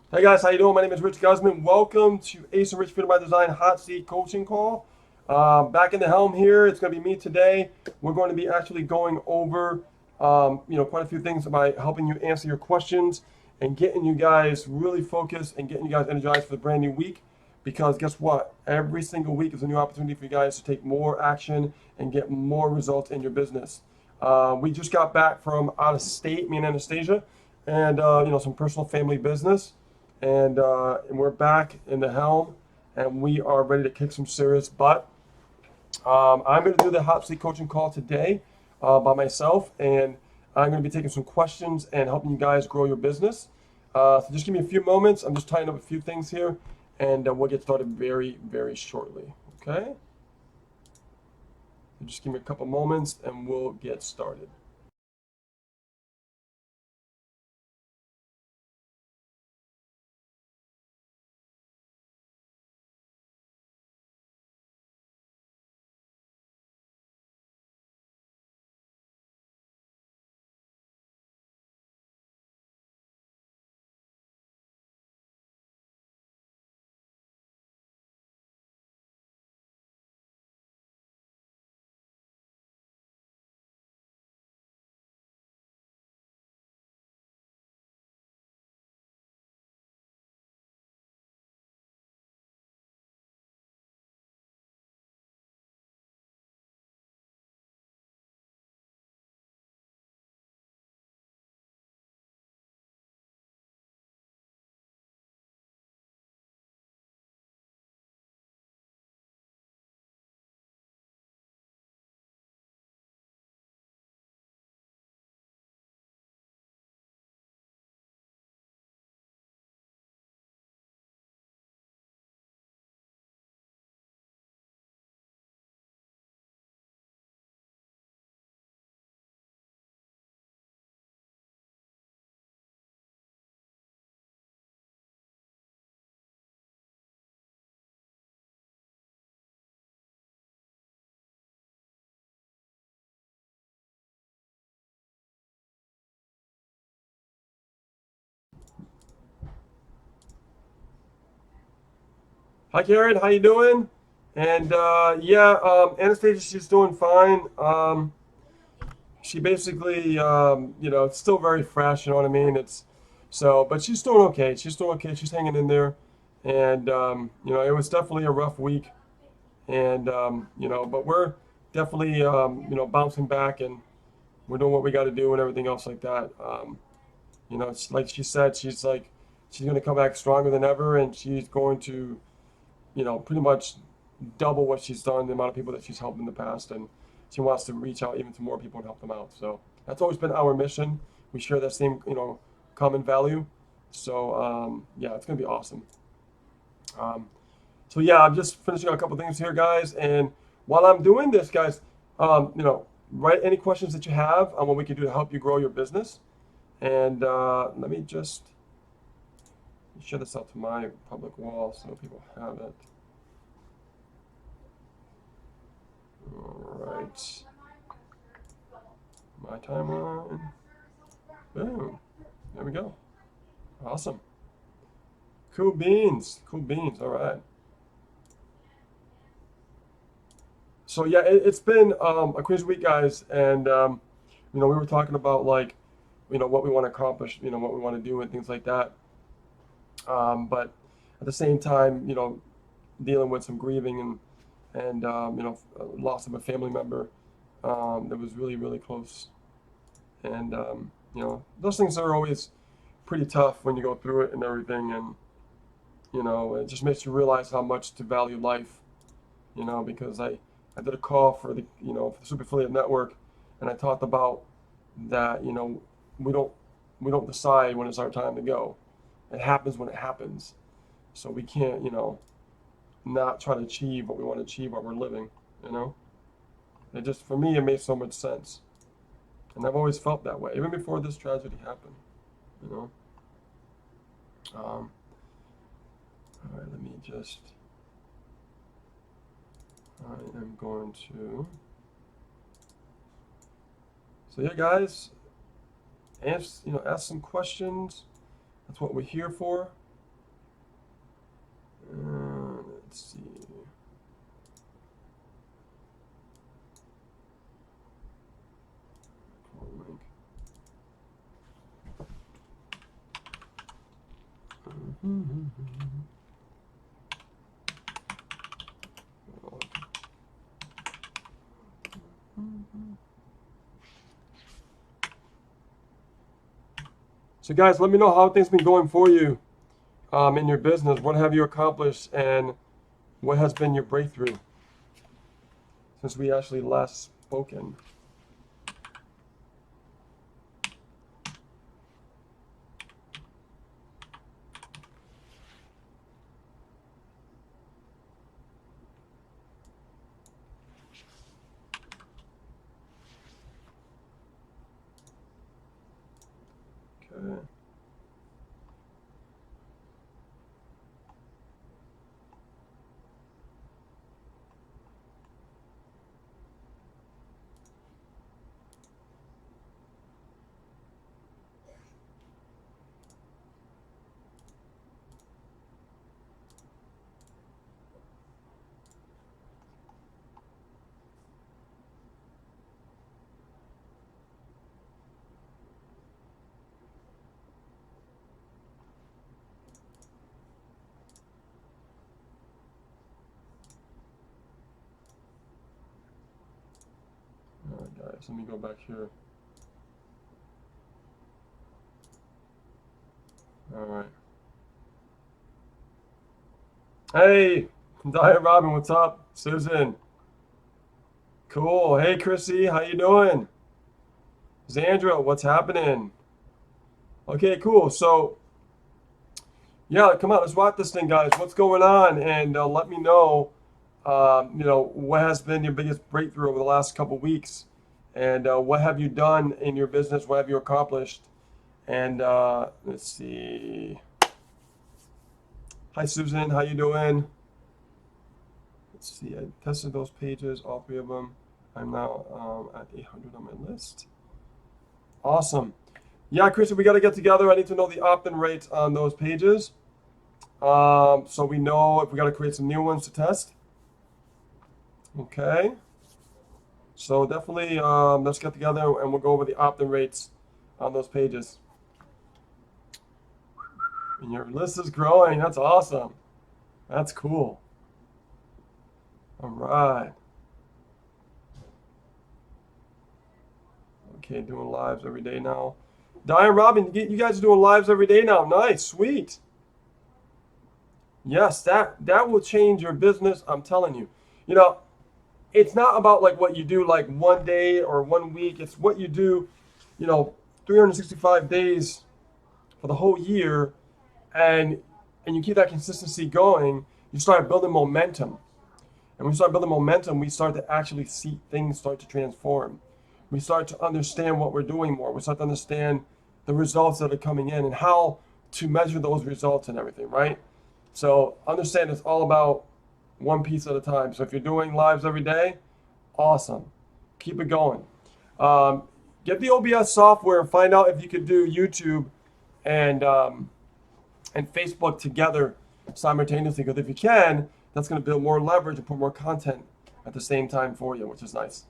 Hey guys, how you doing? My name is Rich Guzman. Welcome to Ace and Rich Freedom by Design Hot Seat Coaching Call. Back in the helm here. It's going to be me today. We're going to be actually going over, quite a few things about helping you answer your questions and getting you guys really focused and getting you guys energized for the brand new week. Because guess what? Every single week is a new opportunity for you guys to take more action and get more results in your business. We just got back from out of state, me and Anastasia, and some personal family business and we're back in the helm, and we are ready to kick some serious butt. I'm going to do the hot seat coaching call today by myself, and I'm going to be taking some questions and helping you guys grow your business. So just give me a few moments. I'm just tying up a few things here, and we'll get started very, very shortly. Okay? So just give me a couple moments, and we'll get started. Hi, Karen. How you doing? And Anastasia, she's doing fine. She basically, it's still very fresh. You know what I mean? But she's doing okay. She's doing okay. She's hanging in there, and it was definitely a rough week, and but we're definitely, bouncing back, and we're doing what we got to do and everything else like that. It's like she said, she's going to come back stronger than ever, and she's going to, pretty much double what she's done, the amount of people that she's helped in the past, and she wants to reach out even to more people and help them out. So that's always been our mission. We share that same, common value. So yeah, it's gonna be awesome. Um, so yeah, I'm just finishing a couple things here, guys. And while I'm doing this, guys, write any questions that you have on what we can do to help you grow your business. And let me just share this out to my public wall so people have it. All right. My timeline. Boom. There we go. Awesome. Cool beans. Cool beans. All right. So yeah, it's been a crazy week, guys, and we were talking about like, what we want to accomplish, what we want to do, and things like that. But at the same time, dealing with some grieving and loss of a family member that was really really close, and those things are always pretty tough when you go through it and everything, and it just makes you realize how much to value life, because I did a call for for the Super Affiliate Network, and I talked about that, we don't, we don't decide when it's our time to go. It happens when it happens. So we can't, not try to achieve what we want to achieve while we're living, you know? It just, for me, it made so much sense. And I've always felt that way, even before this tragedy happened, you know? Um, all right, let me just, I am going to, so yeah, guys, ask some questions. That's what we're here for. Let's see. Link. So guys, let me know how things been going for you in your business. What have you accomplished, and what has been your breakthrough since we actually last spoken? Okay. All right, guys, let me go back here. All right. Hey, Diet Robin, what's up? Susan. Cool. Hey, Chrissy, how you doing? Zandra, what's happening? Okay, cool. So, yeah, come on, let's rock this thing, guys. What's going on? And let me know, what has been your biggest breakthrough over the last couple weeks, and what have you done in your business? What have you accomplished? And let's see. Hi, Susan. How you doing? Let's see. I tested those pages, all three of them. I'm now at 800 on my list. Awesome. Yeah, Chrissy, we got to get together. I need to know the opt-in rates on those pages, so we know if we got to create some new ones to test. Okay. So definitely, let's get together and we'll go over the opt-in rates on those pages. And your list is growing. That's awesome. That's cool. All right. Okay, doing lives every day now. Diane Robin, you guys are doing lives every day now. Nice, sweet. Yes, that will change your business. I'm telling you. You know, it's not about like what you do like one day or one week. It's what you do, 365 days for the whole year, and you keep that consistency going. You start building momentum, and when we start building momentum, we start to actually see things start to transform. We start to understand what we're doing more. We start to understand the results that are coming in and how to measure those results and everything, right? So understand it's all about one piece at a time. So if you're doing lives every day, awesome. Keep it going. Get the OBS software and find out if you could do YouTube and Facebook together simultaneously. Because if you can, that's going to build more leverage and put more content at the same time for you, which is nice.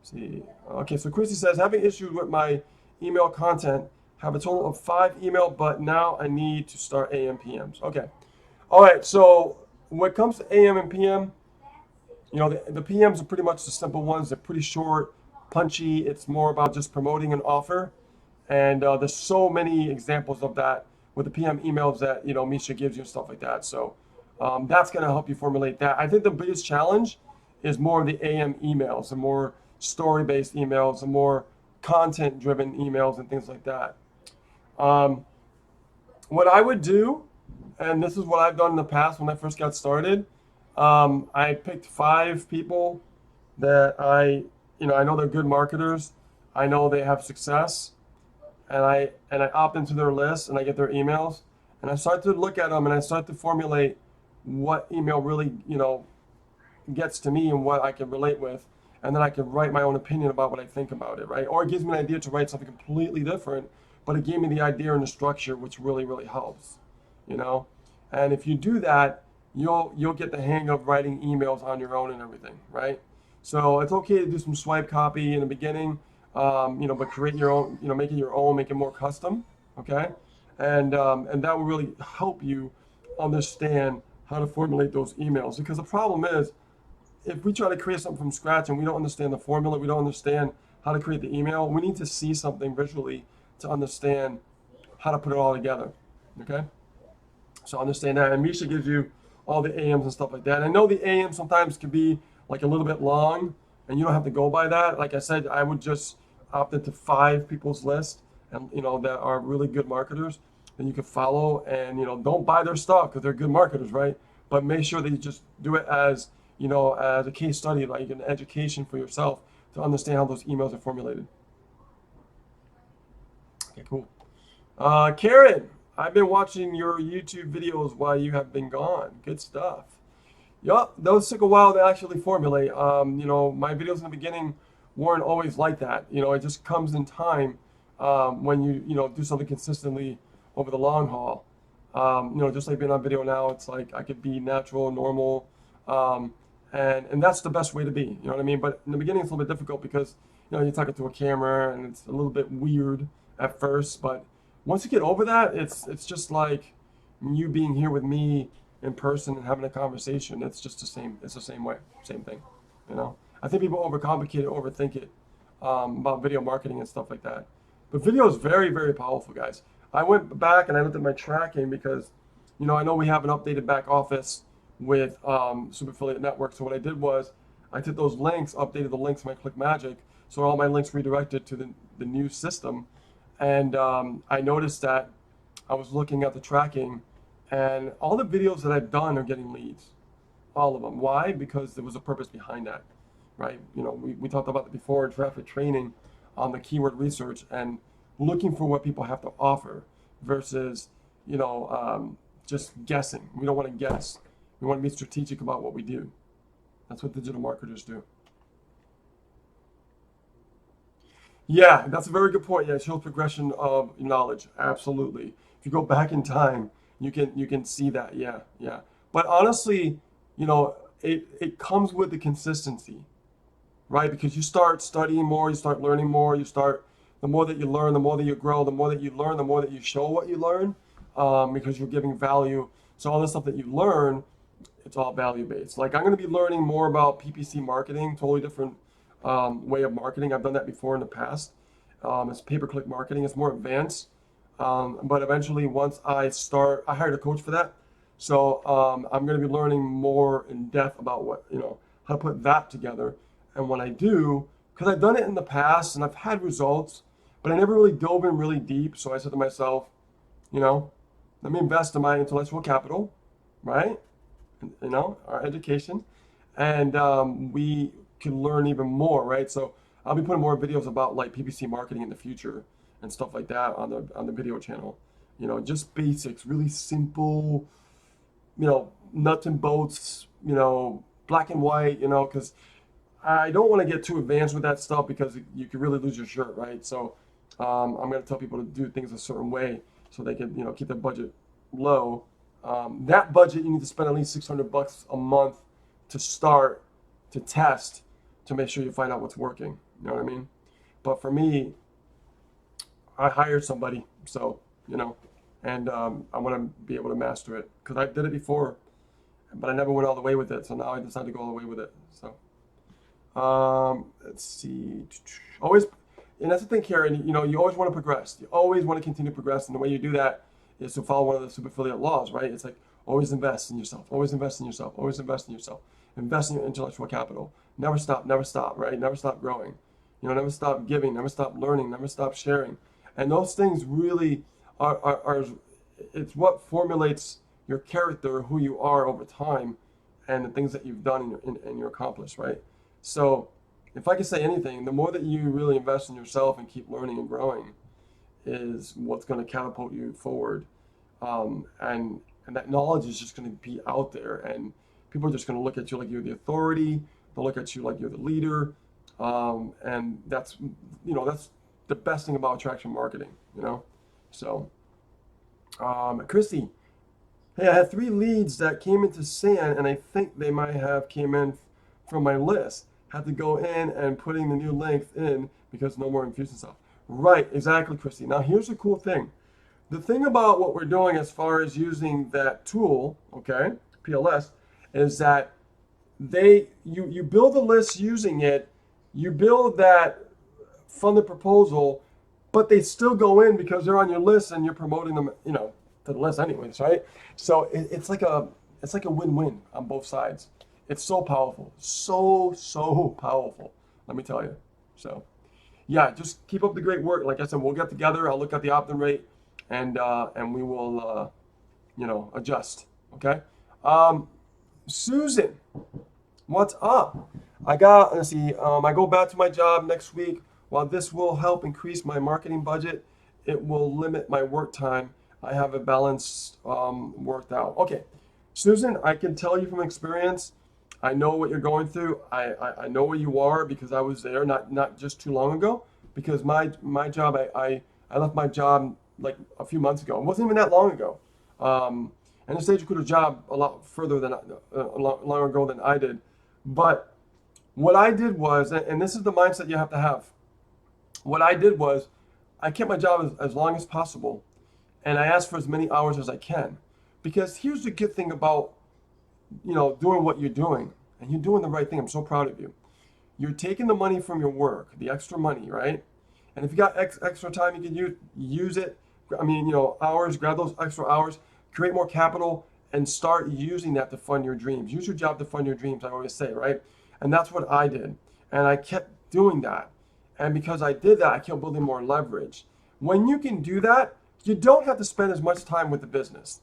See, okay, so Chrissy says, having issues with my email content, have a total of 5 email, but now I need to start AM PMs. Okay. All right, so when it comes to AM and PM, the PMs are pretty much the simple ones. They're pretty short, punchy. It's more about just promoting an offer. And there's so many examples of that with the PM emails that, Misha gives you and stuff like that. So that's going to help you formulate that. I think the biggest challenge is more of the AM emails, the more story-based emails, the more content-driven emails and things like that. What I would do, and this is what I've done in the past when I first got started, I picked 5 people that I know they're good marketers. I know they have success, and I opt into their list and I get their emails, and I start to look at them and I start to formulate what email really gets to me and what I can relate with, and then I can write my own opinion about what I think about it, right? Or it gives me an idea to write something completely different, but it gave me the idea and the structure, which really, really helps, And if you do that, you'll get the hang of writing emails on your own and everything, right? So it's okay to do some swipe copy in the beginning, but create your own, make it your own, make it more custom, okay? And that will really help you understand how to formulate those emails. Because the problem is, if we try to create something from scratch and we don't understand the formula, we don't understand how to create the email, we need to see something visually to understand how to put it all together, okay? So understand that. And Misha gives you all the AMs and stuff like that. And I know the AM sometimes can be like a little bit long, and you don't have to go by that. Like I said, I would just opt into 5 people's list, and that are really good marketers, and you can follow. And don't buy their stuff because they're good marketers, right? But make sure that you just do it as as a case study, like an education for yourself to understand how those emails are formulated. Okay, cool. Karen, I've been watching your YouTube videos while you have been gone. Good stuff. Yup, those took a while to actually formulate. My videos in the beginning weren't always like that. It just comes in time when you do something consistently over the long haul. Just like being on video now, it's like I could be natural, normal, um, and that's the best way to be. You know what I mean? But in the beginning, it's a little bit difficult because you're talking to a camera and it's a little bit weird at first. But once you get over that, it's just like you being here with me in person and having a conversation. It's just the same. It's the same way, same thing. I think people overcomplicate it, overthink it about video marketing and stuff like that. But video is very, very powerful, guys. I went back and I looked at my tracking because, I know we have an updated back office with Super Affiliate Network. So what I did was I took those links, updated the links in my ClickMagick, so all my links redirected to the new system. And I noticed that I was looking at the tracking, and all the videos that I've done are getting leads, all of them. Why? Because there was a purpose behind that, right? We talked about it before in traffic training on the keyword research and looking for what people have to offer versus, just guessing. We don't want to guess. We want to be strategic about what we do. That's what digital marketers do. Yeah, that's a very good point. Yeah, it shows progression of knowledge. Absolutely. If you go back in time, you can see that. Yeah, yeah. But honestly, it comes with the consistency, right? Because you start studying more, you start learning more, the more that you learn, the more that you grow, the more that you learn, the more that you show what you learn, because you're giving value. So all the stuff that you learn, it's all value based. Like I'm going to be learning more about PPC marketing, totally different way of marketing. I've done that before in the past. It's pay-per-click marketing. It's more advanced. But eventually, once I hired a coach for that. So I'm going to be learning more in depth about how to put that together. And when I do, because I've done it in the past and I've had results, but I never really dove in really deep. So I said to myself, you know, let me invest in my intellectual capital, right? Our education, and we can learn even more, right? So I'll be putting more videos about like PPC marketing in the future and stuff like that on the video channel. Just basics, really simple, nuts and bolts, black and white, because I don't want to get too advanced with that stuff because you could really lose your shirt, right? So I'm going to tell people to do things a certain way so they can, keep their budget low. That budget, you need to spend at least $600 a month to start, to test, to make sure you find out what's working. You know what I mean? But for me, I hired somebody, so, and I want to be able to master it because I did it before, but I never went all the way with it. So now I decided to go all the way with it. So let's see. Always, and that's the thing, Karen. You always want to progress. You always want to continue to progress, and the way you do that is to follow one of the super affiliate laws, right? It's like always invest in yourself. Always invest in yourself. Always invest in yourself. Invest in your intellectual capital. Never stop, right? Never stop growing. Never stop giving. Never stop learning. Never stop sharing. And those things really are it's what formulates your character, who you are over time, and the things that you've done and you accomplished, right? So if I could say anything, the more that you really invest in yourself and keep learning and growing is what's going to catapult you forward. And that knowledge is just going to be out there, and people are just going to look at you like you're the authority. They'll look at you like you're the leader. And that's the best thing about attraction marketing, So, Christy, Hey, I had 3 leads that came into SAN, and I think they might have came in from my list. Had to go in and putting the new length in because no more Infusionsoft. Right, exactly, Christy. Now here's the cool thing. The thing about what we're doing as far as using that tool, okay, PLS, is that you build a list using it, you build that funded proposal, but they still go in because they're on your list and you're promoting them, to the list anyways, right? So it's like a win-win on both sides. It's so powerful, so powerful. Let me tell you. So yeah, just keep up the great work. Like I said, we'll get together. I'll look at the opt-in rate, and we will adjust. Okay. Susan, what's up? Let's see, I go back to my job next week. While this will help increase my marketing budget, it will limit my work time. I have a balance worked out. Okay, Susan, I can tell you from experience, I know what you're going through. I know where you are because I was there not just too long ago. Because my job, I left my job like a few months ago. It wasn't even that long ago. And the stage recruiter job a lot further than long ago than I did. But what I did was, and this is the mindset you have to have. What I did was, I kept my job as long as possible, and I asked for as many hours as I can. Because here's the good thing about, doing what you're doing, and you're doing the right thing. I'm so proud of you. You're taking the money from your work, the extra money, right? And if you got extra time, you can use it. I mean, hours, grab those extra hours, create more capital, and start using that to fund your dreams. Use your job to fund your dreams, I always say, right? And that's what I did. And I kept doing that. And because I did that, I kept building more leverage. When you can do that, you don't have to spend as much time with the business.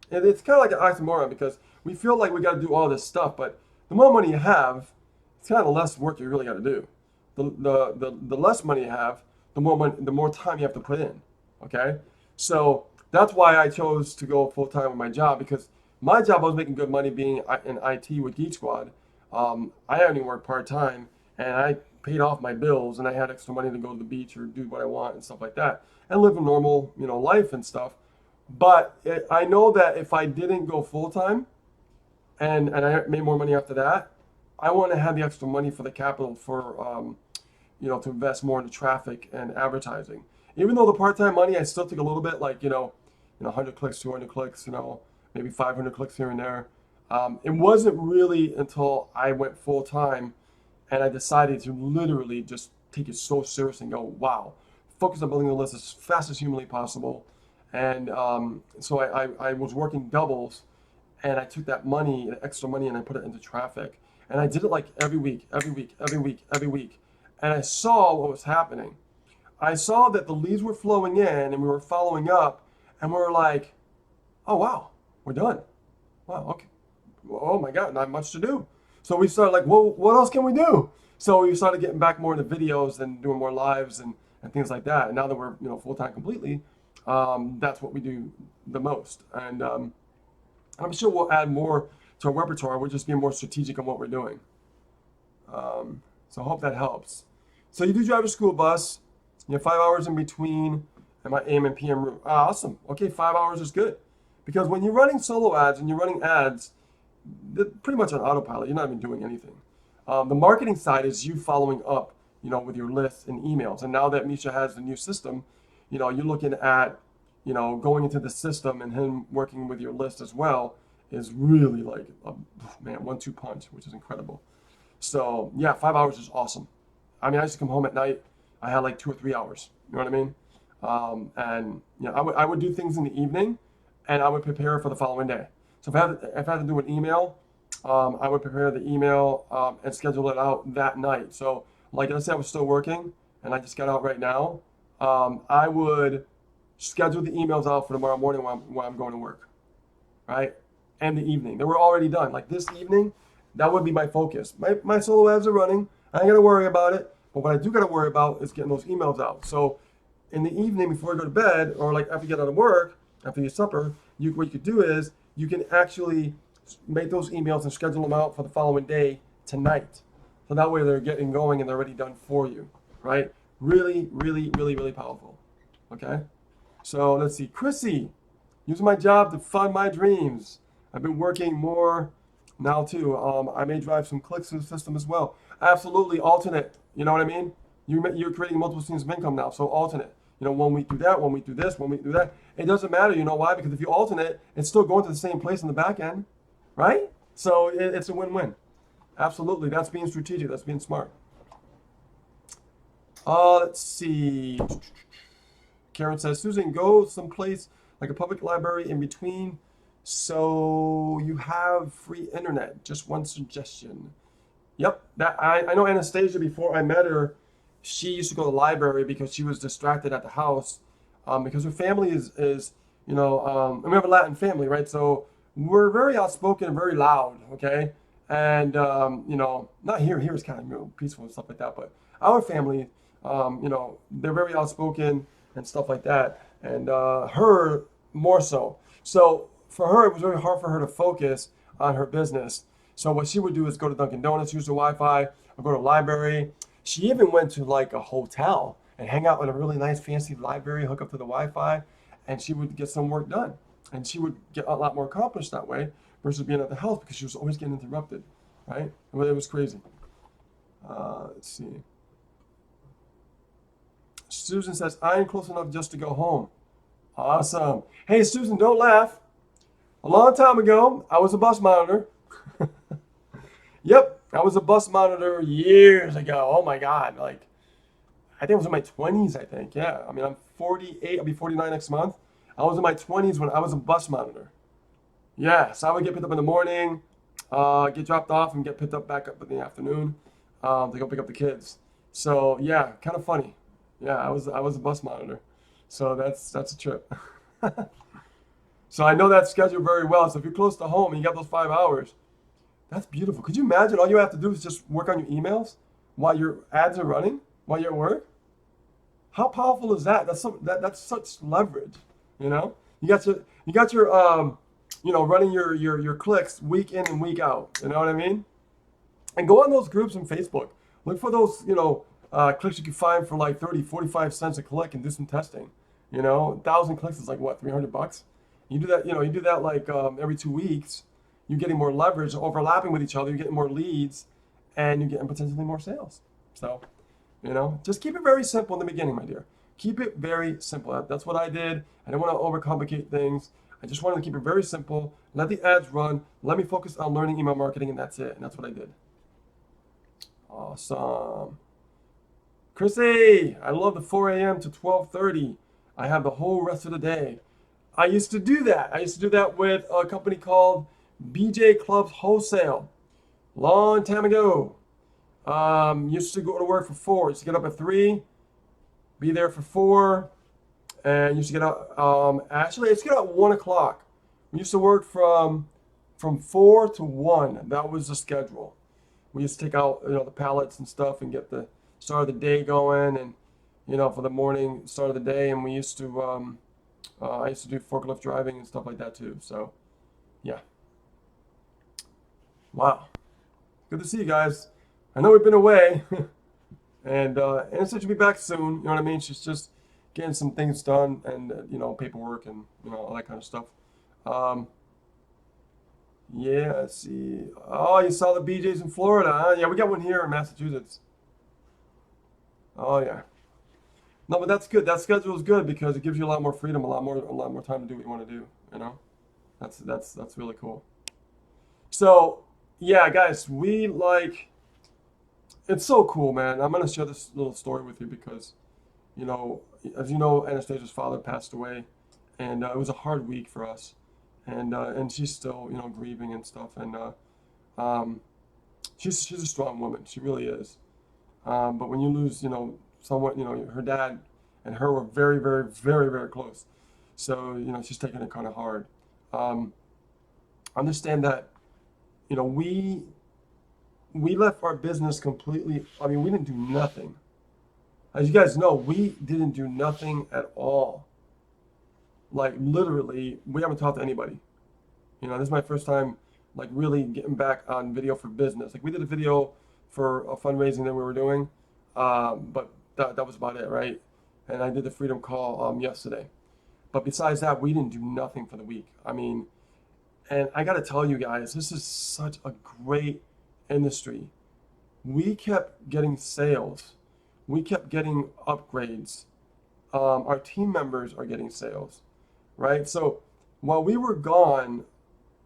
And it's kind of like an oxymoron because we feel like we got to do all this stuff, but the more money you have, it's kind of the less work you really got to do. The less money you have, the more time you have to put in. Okay, so that's why I chose to go full time with my job, because my job, I was making good money being in IT with Geek Squad. I only worked part time, and I paid off my bills, and I had extra money to go to the beach or do what I want and stuff like that, and live a normal life and stuff. But I know that if I didn't go full time, and I made more money after that, I want to have the extra money for the capital for to invest more into traffic and advertising. Even though the part-time money, I still take a little bit, like 100 clicks, 200 clicks, maybe 500 clicks here and there. It wasn't really until I went full time and I decided to literally just take it so seriously and go, wow, focus on building the list as fast as humanly possible. And so I was working doubles, and I took that money, extra money, and I put it into traffic. And I did it like every week, every week, every week, every week. And I saw what was happening. I saw that the leads were flowing in and we were following up, and we were like, oh, wow, we're done. Wow, okay. Oh my God, not much to do. So we started like, well, what else can we do? So we started getting back more into videos and doing more lives and things like that. And now that we're, full-time completely, that's what we do the most. And I'm sure we'll add more to our repertoire. We're just being more strategic on what we're doing. So I hope that helps. So you do drive a school bus. You have 5 hours in between and my AM and PM route. Ah, awesome. Okay, 5 hours is good. Because when you're running solo ads and you're running ads, they're pretty much on autopilot. You're not even doing anything. The marketing side is you following up, with your lists and emails. And now that Misha has the new system, you're looking at, going into the system, and him working with your list as well is really like a 1-2 punch, which is incredible. So yeah, 5 hours is awesome. I mean, I used to come home at night. I had like 2 or 3 hours. You know what I mean? And I would do things in the evening, and I would prepare for the following day. So if I had to do an email, I would prepare the email and schedule it out that night. So like let's say I was still working and I just got out right now, I would schedule the emails out for tomorrow morning when I'm going to work, right? And the evening. They were already done. Like this evening, that would be my focus. My solo ads are running. I ain't gonna worry about it. But what I do gotta worry about is getting those emails out. So in the evening before I go to bed, or like after you get out of work, after your supper, what you could do is you can actually make those emails and schedule them out for the following day tonight. So that way they're getting going and they're already done for you, right? Really, really, really, really powerful. Okay? So let's see. Chrissy, Using my job to fund my dreams. I've been working more now too. I may drive some clicks through the system as well. Absolutely alternate. You know what I mean? You're creating multiple streams of income now, so alternate. You know, 1 week do that, 1 week do this, 1 week do that. It doesn't matter. You know why? Because if you alternate, it's still going to the same place in the back end, right? So it's a win-win. Absolutely. That's being strategic. That's being smart. Let's see. Karen says, Susan, go someplace like a public library in between so you have free internet. Just one suggestion. Yep, that I know Anastasia before I met her. She used to go to the library because she was distracted at the house, because her family is we have a Latin family, right? So we're very outspoken and very loud, okay? And not here. Here is kind of peaceful and stuff like that. But our family, they're very outspoken and stuff like that. And her more so. So for her, it was very hard for her to focus on her business. So what she would do is go to Dunkin' Donuts, use the Wi-Fi, or go to a library. She even went to like a hotel and hang out in a really nice fancy library, hook up to the Wi-Fi, and she would get some work done. And she would get a lot more accomplished that way versus being at the house because she was always getting interrupted, right? Well, it was crazy. Let's see. Susan says, I am close enough just to go home. Awesome. Hey, Susan, don't laugh. A long time ago, I was a bus monitor. Yep, I was a bus monitor years ago. Oh my God. Like, I think it was in my 20s, I think. Yeah. I mean, I'm 48. I'll be 49 next month. I was in my 20s when I was a bus monitor. Yeah. So I would get picked up in the morning, get dropped off, and get picked up back up in the afternoon to go pick up the kids. So yeah, kind of funny. Yeah, I was a bus monitor. So that's a trip. So I know that schedule very well. So if you're close to home and you got those 5 hours, that's beautiful. Could you imagine all you have to do is just work on your emails while your ads are running, while you're at work? How powerful is that? That's such leverage, you know? You got your running your clicks week in and week out. You know what I mean? And go on those groups on Facebook. Look for those, clicks you can find for like 30, 45 cents a click and do some testing. 1,000 clicks is like what, $300? You do that, you do that like every 2 weeks. You're getting more leverage, overlapping with each other. You're getting more leads, and you're getting potentially more sales. So, just keep it very simple in the beginning, my dear. Keep it very simple. That's what I did. I didn't want to overcomplicate things. I just wanted to keep it very simple. Let the ads run. Let me focus on learning email marketing, and that's it. And that's what I did. Awesome. Chrissy, I love the 4 a.m. to 12:30. I have the whole rest of the day. I used to do that. I used to do that with a company called BJ Clubs Wholesale. Long time ago. Used to go to work for 4. Used to get up at 3, be there for 4, and used to get out. Actually, I used to get out at 1 o'clock. We used to work from 4 to 1. That was the schedule. We used to take out the pallets and stuff and get the start of the day going, and for the morning start of the day. And we used to I used to do forklift driving and stuff like that too. So yeah, wow, good to see you guys. I know we've been away, and Anna said she'll be back soon. You know what I mean? She's just getting some things done, and paperwork and all that kind of stuff. Um, yeah, let's see. Oh, you saw the BJ's in Florida, huh? Yeah, we got one here in Massachusetts. Oh yeah. No, but that's good. That schedule is good because it gives you a lot more freedom, a lot more time to do what you want to do. That's really cool. So yeah, guys, it's so cool, man. I'm gonna share this little story with you because, you know, as you know, Anastasia's father passed away, and it was a hard week for us, and she's still grieving and stuff, and um, she's a strong woman. She really is. But when you lose, someone, her dad and her were very, very, very, very close. So, she's taking it kind of hard. Um, Understand that, we left our business completely. I mean, we didn't do nothing. As you guys know, we didn't do nothing at all. Like literally, we haven't talked to anybody. This is my first time like really getting back on video for business. Like we did a video for a fundraising that we were doing, but that was about it, right? And I did the Freedom Call yesterday. But besides that, we didn't do nothing for the week. I mean, and I got to tell you guys, this is such a great industry. We kept getting sales. We kept getting upgrades. Our team members are getting sales, right? So while we were gone,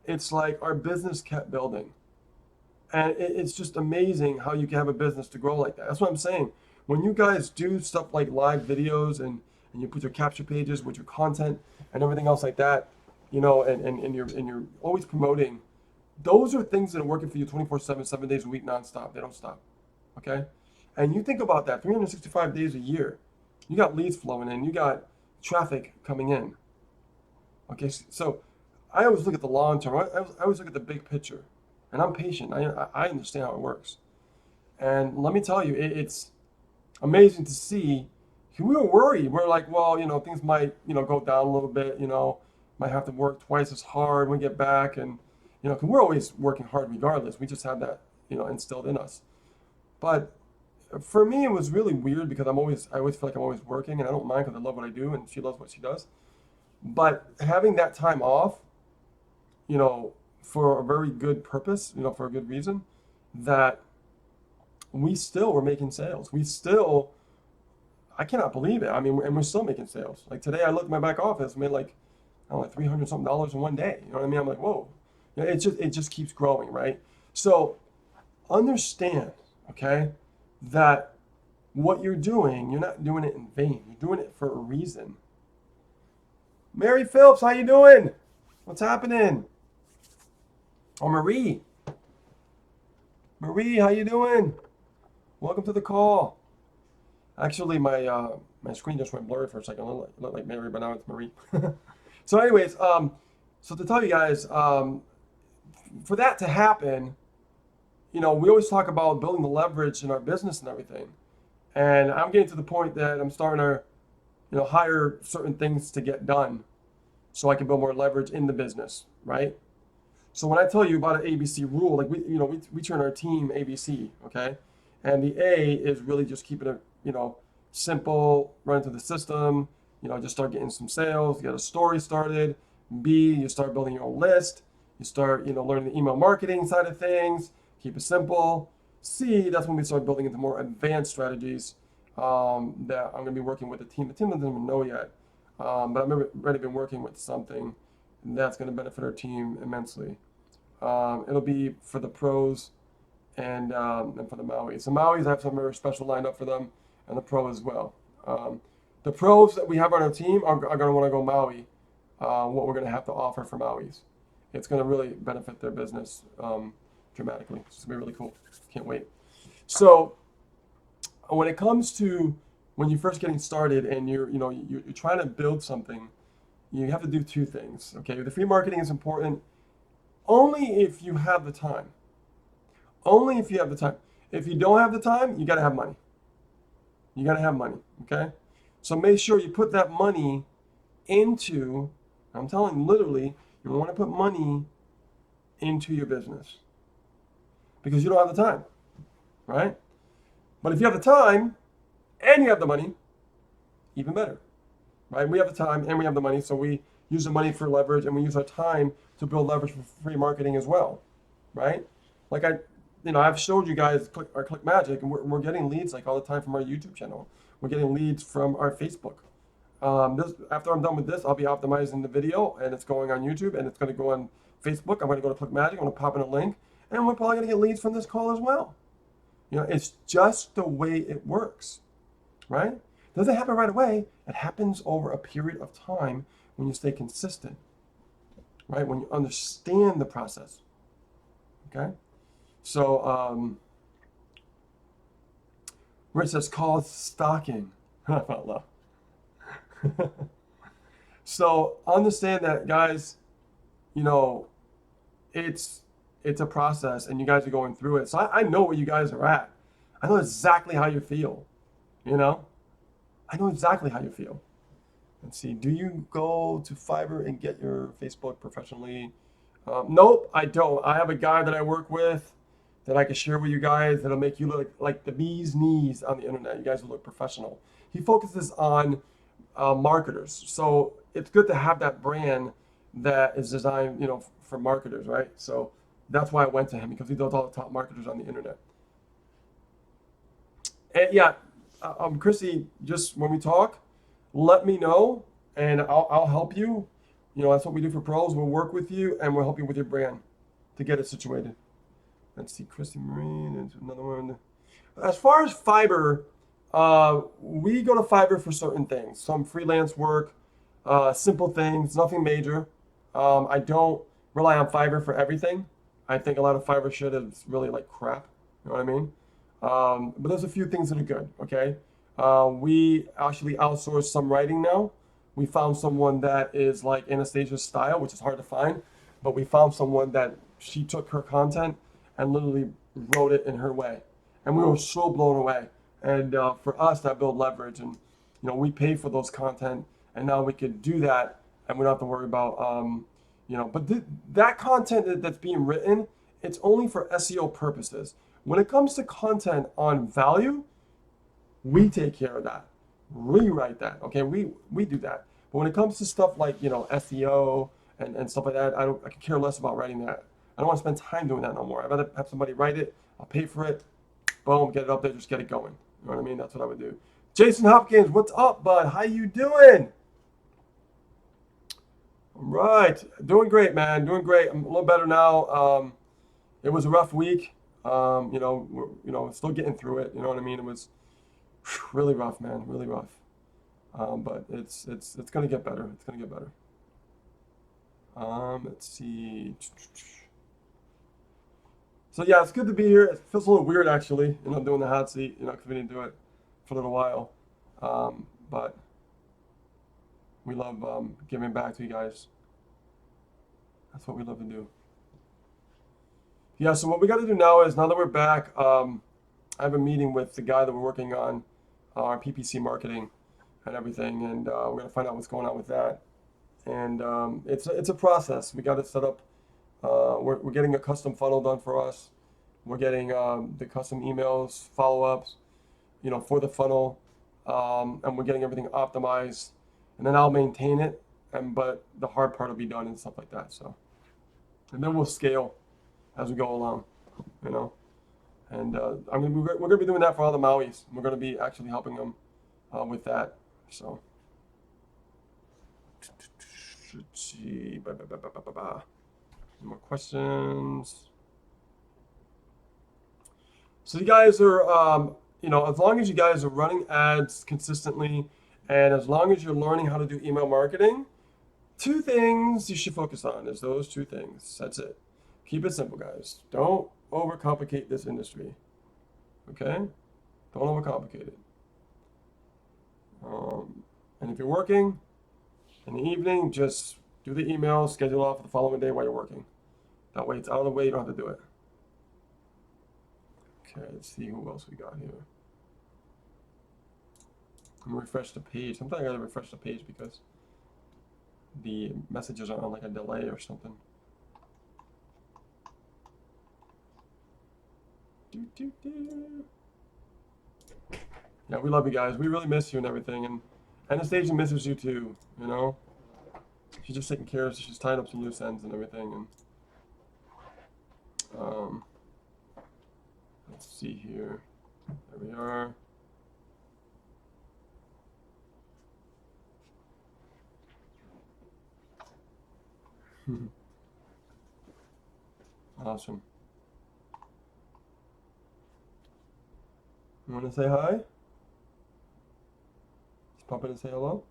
it's like our business kept building. And it's just amazing how you can have a business to grow like that. That's what I'm saying. When you guys do stuff like live videos and you put your capture pages with your content and everything else like that, you know, and you're always promoting, those are things that are working for you 24/7, 7 days a week, nonstop. They don't stop. Okay? And you think about that, 365 days a year. You got leads flowing in, you got traffic coming in. Okay, so I always look at the long term. I always look at the big picture, and I'm patient. I understand how it works. And let me tell you, it's amazing to see. We were worried. We're like, well, you know, things might, you know, go down a little bit. You know, might have to work twice as hard when we get back, and you know, because we're always working hard regardless. We just have that, you know, instilled in us. But for me, it was really weird because I always feel like I'm always working, and I don't mind because I love what I do, and she loves what she does. But having that time off, you know, for a very good purpose, you know, for a good reason, that we still were making sales. We still, I cannot believe it. I mean, and we're still making sales. Like today, I looked at my back office, made like, I don't know, like 300 something dollars in one day. You know what I mean? I'm like, whoa. Yeah, it just keeps growing, right? So understand, okay, that what you're doing, you're not doing it in vain. You're doing it for a reason. Mary Phillips, how you doing? What's happening? Oh, Marie. Marie, how you doing? Welcome to the call. Actually, my screen just went blurry for a second. It looked like Mary, but now it's Marie. So, anyways, so to tell you guys, for that to happen, you know, we always talk about building the leverage in our business and everything. And I'm getting to the point that I'm starting to, you know, hire certain things to get done so I can build more leverage in the business, right? So when I tell you about an ABC rule, like we turn our team ABC, okay? And the A is really just keeping it, you know, simple, run through the system, you know, just start getting some sales, get a story started. B, you start building your own list. You start, you know, learning the email marketing side of things, keep it simple. C, that's when we start building into more advanced strategies that I'm gonna be working with the team. The team doesn't even know yet, but I've already been working with something that's gonna benefit our team immensely. It'll be for the pros and for the Mauis. The Mauis, I have some very special lined up for them, and the pro as well. The pros that we have on our team are going to want to go Maui. What we're going to have to offer for Mauis, it's going to really benefit their business dramatically. It's going to be really cool. Can't wait. So when it comes to when you're first getting started and you're trying to build something, you have to do two things. Okay, the free marketing is important only if you have the time. Only if you have the time. If you don't have the time, you got to have money. You got to have money, okay? So make sure you put that money into, I'm telling you literally, you want to put money into your business because you don't have the time, right? But if you have the time and you have the money, even better, right? We have the time and we have the money, so we use the money for leverage and we use our time to build leverage for free marketing as well, right? Like I've showed you guys our Click Magic, and we're getting leads like all the time from our YouTube channel. We're getting leads from our Facebook. After I'm done with this, I'll be optimizing the video, and it's going on YouTube, and it's going to go on Facebook. I'm going to go to Click Magic. I'm going to pop in a link, and we're probably going to get leads from this call as well. You know, it's just the way it works, right? It doesn't happen right away. It happens over a period of time when you stay consistent, right? When you understand the process, okay? So, Rich says, call it stalking. I felt love. So understand that, guys, you know, it's a process and you guys are going through it. So I know where you guys are at. I know exactly how you feel, you know? I know exactly how you feel. Let's see, do you go to Fiverr and get your Facebook professionally? Nope, I don't. I have a guy that I work with that I can share with you guys that'll make you look like the bee's knees on the internet. You guys will look professional. He focuses on marketers. So it's good to have that brand that is designed, for marketers, right? So that's why I went to him, because he does all the top marketers on the internet. And yeah, Chrissy, just when we talk, let me know, and I'll help you. That's what we do for pros. We'll work with you, and we'll help you with your brand to get it situated. Let's see, Christy Marine and another one. As far as Fiverr, we go to Fiverr for certain things, some freelance work, simple things, nothing major. I don't rely on Fiverr for everything. I think a lot of Fiverr shit is really like crap. You know what I mean? But there's a few things that are good. Okay, we actually outsource some writing now. We found someone that is like Anastasia's style, which is hard to find, but we found someone that she took her content and literally wrote it in her way, and we were so blown away. And for us, that built leverage, and we pay for those content, and now we could do that, and we don't have to worry about But that content that's being written, it's only for SEO purposes. When it comes to content on value, we take care of that. Rewrite that. Okay, we do that. But when it comes to stuff like SEO and stuff like that, I could care less about writing that. I don't want to spend time doing that no more. I'd rather have somebody write it. I'll pay for it. Boom, get it up there, just get it going. You know what I mean? That's what I would do. Jason Hopkins, what's up, bud? How you doing? All right, doing great, man. Doing great. I'm a little better now. It was a rough week. We're still getting through it. You know what I mean? It was really rough, man. Really rough. But it's gonna get better. It's gonna get better. Let's see. So yeah, it's good to be here. It feels a little weird actually, doing the hot seat, because we didn't do it for a little while. But we love giving back to you guys. That's what we love to do. Yeah, so what we got to do now is, now that we're back, I have a meeting with the guy that we're working on our PPC marketing and everything, and we're going to find out what's going on with that. And it's a process. We got to set up. We're getting a custom funnel done for us. We're getting the custom emails, follow-ups, for the funnel, and we're getting everything optimized. And then I'll maintain it, but the hard part will be done and stuff like that. So, and then we'll scale as we go along, And we're gonna be doing that for all the Mauis. We're gonna be actually helping them with that. So. Let's see. More questions. So you guys are, as long as you guys are running ads consistently, and as long as you're learning how to do email marketing, two things you should focus on is those two things. That's it. Keep it simple, guys. Don't overcomplicate this industry. Okay? Don't overcomplicate it. And if you're working in the evening, just do the email, schedule off for the following day while you're working. That way it's out of the way, you don't have to do it. Okay, let's see who else we got here. I'm gonna refresh the page. Sometimes I gotta refresh the page because the messages are on like a delay or something. Yeah, we love you guys. We really miss you and everything, and Anastasia misses you too. She's just taking care of. She's tying up some loose ends and everything. And let's see here. There we are. Awesome. You want to say hi? Just pop in and say hello.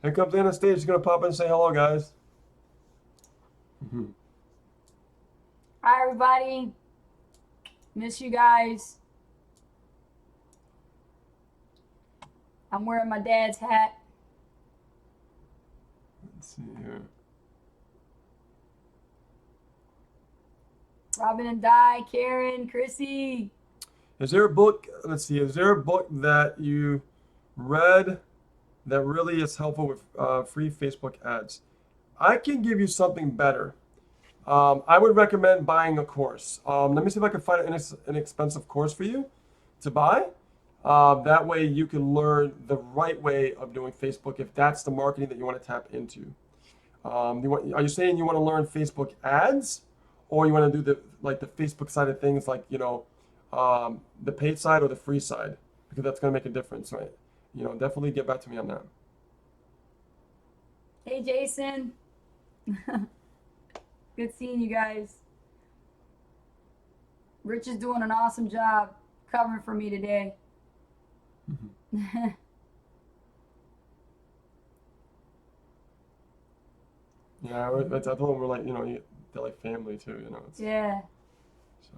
Here comes Anastasia. She's gonna pop in and say hello, guys. Hi, everybody. Miss you guys. I'm wearing my dad's hat. Let's see here. Robin and Di, Karen, Chrissy. Is there a book? Let's see. Is there a book that you read that really is helpful with free Facebook ads? I can give you something better. I would recommend buying a course. Let me see if I can find an inexpensive course for you to buy. That way you can learn the right way of doing Facebook if that's the marketing that you want to tap into. Are you saying you want to learn Facebook ads, or you want to do the Facebook side of things, like the paid side or the free side? Because that's going to make a difference, right? Definitely get back to me on that. Hey, Jason. Good seeing you guys. Rich is doing an awesome job covering for me today. Yeah, I told them we're like, they're like family too, It's, Yeah. so,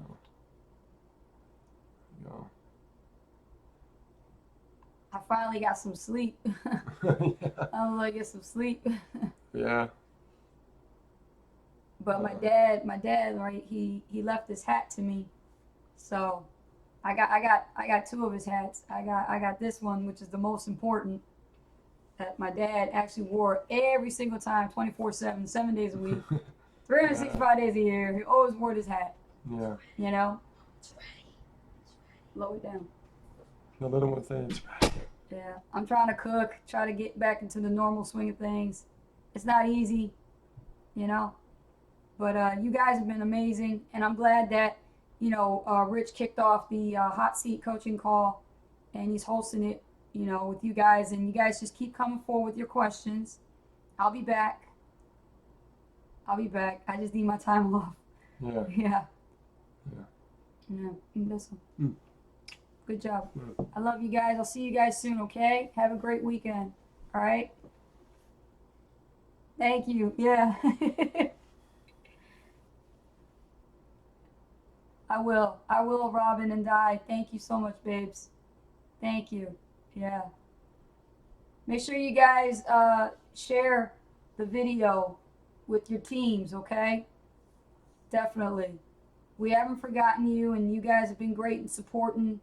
you know. I finally got some sleep. Yeah. I'm gonna get some sleep. Yeah. But my dad, right? He left his hat to me, so I got two of his hats. I got this one, which is the most important, that my dad actually wore every single time, 24/7, 7 days a week, 365 days a year. He always wore this hat. Yeah. You know. Lower it down. The little one saying, Yeah, I'm trying to cook, try to get back into the normal swing of things. It's not easy, but you guys have been amazing, and I'm glad that, Rich kicked off the hot seat coaching call, and he's hosting it, with you guys, and you guys just keep coming forward with your questions. I'll be back. I just need my time off. yeah. Yeah. Yeah. Yeah. This one. Mm. Good job. Mm. I love you guys. I'll see you guys soon, okay? Have a great weekend. All right? Thank you. Yeah. I will, Robin and Di. Thank you so much, babes. Thank you. Yeah. Make sure you guys share the video with your teams, okay? Definitely. We haven't forgotten you, and you guys have been great in supporting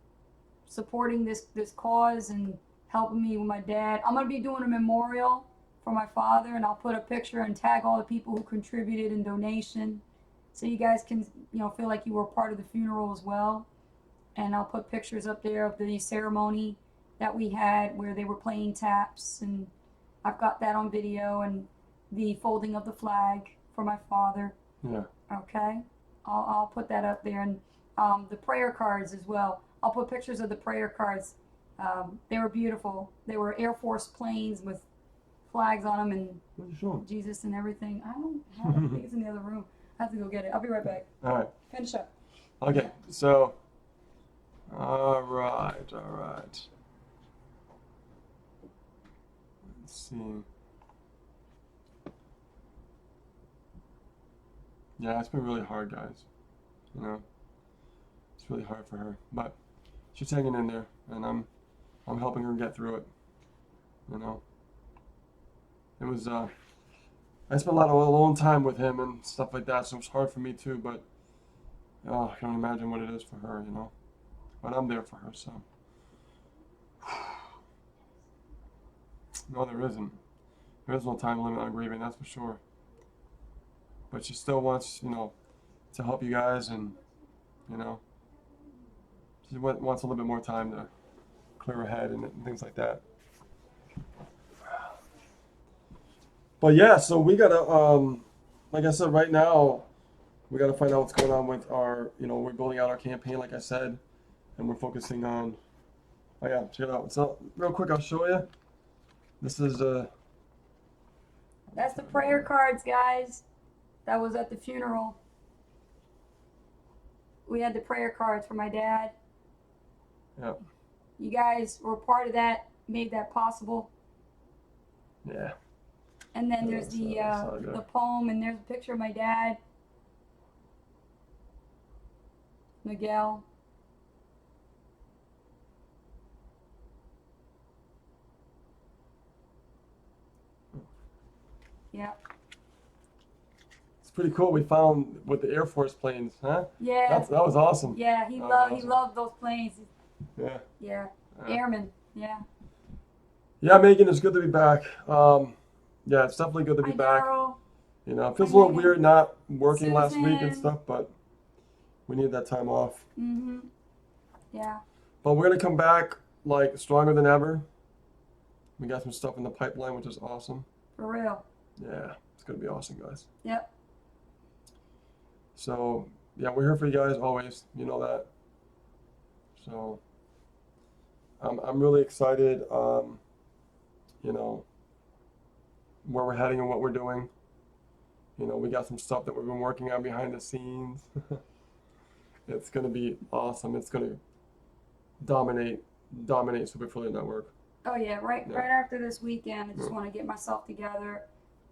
this cause and helping me with my dad. I'm going to be doing a memorial for my father, and I'll put a picture and tag all the people who contributed in donation, so you guys can feel like you were part of the funeral as well. And I'll put pictures up there of the ceremony that we had where they were playing taps, and I've got that on video, and the folding of the flag for my father. Yeah. Okay, I'll put that up there, and the prayer cards as well. I'll put pictures of the prayer cards. They were beautiful. They were Air Force planes with flags on them and What are you showing? Jesus and everything. I don't have it. I think it's in the other room. I have to go get it. I'll be right back. All right. Finish up. Okay. So. All right. Let's see. Yeah, it's been really hard, guys. It's really hard for her, but she's hanging in there, and I'm helping her get through it. It was I spent a lot of alone time with him and stuff like that, so it's hard for me too. But I can only imagine what it is for her, But I'm there for her, so. No, there isn't. There is no time limit on grieving, that's for sure. But she still wants, to help you guys, and, she wants a little bit more time to clear her head and things like that. But yeah, so we gotta, like I said, right now, we gotta find out what's going on with our, we're building out our campaign, like I said, and we're focusing on. Oh yeah, check it out. So real quick, I'll show you. This is That's the prayer cards, guys. That was at the funeral. We had the prayer cards for my dad. Yeah. You guys were part of that, made that possible. Yeah. And then there's the poem, and there's a picture of my dad, Miguel. Yeah. It's pretty cool. We found with the Air Force planes, huh? Yeah. That was awesome. Yeah, he loved those planes. Yeah. Yeah. Airmen. Yeah. Yeah, Megan, it's good to be back. Yeah, it's definitely good to be Hi, back. Daryl. It feels a little Megan. weird not working last week and Susan. stuff, but we need that time off. Mhm. Yeah. But we're gonna come back like stronger than ever. We got some stuff in the pipeline, which is awesome. For real. Yeah, it's gonna be awesome, guys. Yep. So yeah, we're here for you guys always. You know that. So I'm really excited. You know, where we're heading and what we're doing. You know, we got some stuff that we've been working on behind the scenes. It's gonna be awesome. It's gonna dominate Super Affiliate Network. Oh yeah, right Yeah. right after this weekend, I just want to get myself together,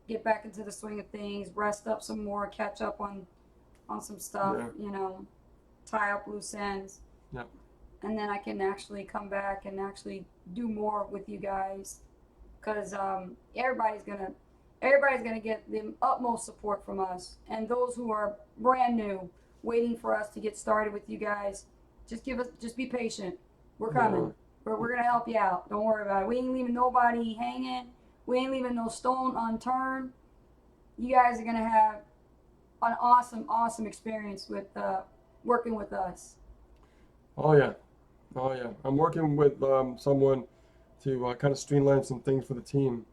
get back into the swing of things, rest up some more, catch up on some stuff, Yeah. you know, tie up loose ends. Yep. And then I can actually come back and actually do more with you guys, because everybody's gonna get the utmost support from us, and those who are brand new, waiting for us to get started with you guys, just be patient. We're coming. Yeah. We're gonna help you out. Don't worry about it. We ain't leaving nobody hanging. We ain't leaving no stone unturned. You guys are gonna have an awesome experience with working with us. Oh yeah, oh yeah. I'm working with someone to kind of streamline some things for the team.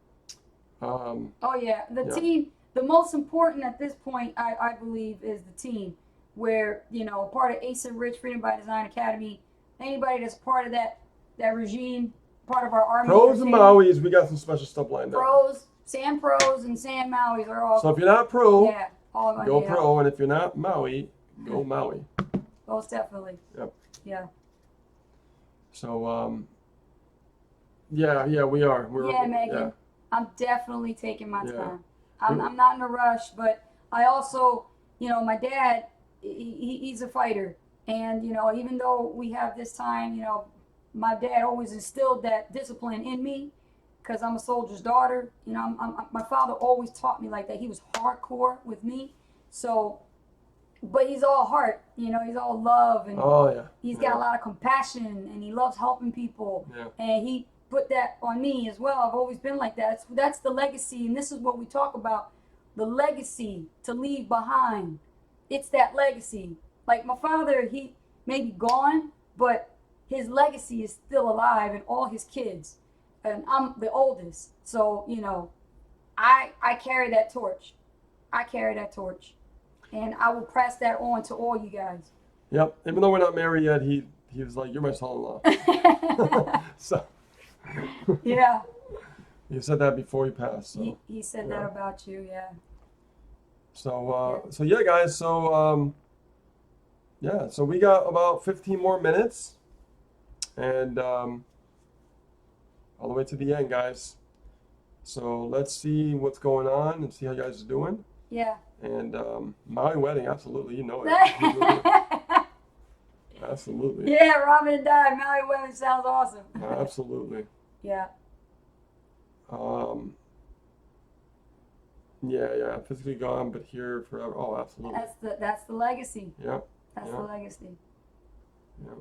Oh yeah, the Yeah. team. The most important at this point, I believe, is the team. Where, you know, part of Asa Rich Freedom by Design Academy, anybody that's part of that regime, part of our army. Pros and team, Maui's, we got some special stuff lined up. Pros, Sam Pros, and Sam Maui's are all. So if you're not pro, Yeah, all gonna go be pro, and if you're not Maui, go Maui. Most definitely. Yep. Yeah. So yeah, we are. Yeah, Megan. I'm definitely taking my Yeah. time. I'm not in a rush, but I also, you know, my dad, he's a fighter. And, you know, even though we have this time, you know, my dad always instilled that discipline in me because I'm a soldier's daughter. You know, my father always taught me like that. He was hardcore with me. So, but he's all heart, you know, he's all love. And Oh yeah. he's Yeah. got a lot of compassion and he loves helping people. Yeah. And he put that on me as well. I've always been like that. That's the legacy, and this is what we talk about, the legacy to leave behind. It's that legacy. Like my father, he may be gone, but his legacy is still alive in all his kids. And I'm the oldest. So, you know, I carry that torch. I carry that torch. And I will pass that on to all you guys. Yep. Even though we're not married yet, he was like, "You're my son-in-law." So Yeah. you said that before he passed. So He said yeah. that about you, yeah. so yeah, guys. So yeah. So we got about 15 more minutes, and all the way to the end, guys. So let's see what's going on and see how you guys are doing. Yeah. And Maui wedding, absolutely, you know it. Absolutely. Yeah, Robin and Di, Maui Women sounds awesome. Absolutely. Yeah. Yeah, physically gone, but here forever. Oh, absolutely. That's the legacy. Yeah, That's Yeah. the legacy. yeah.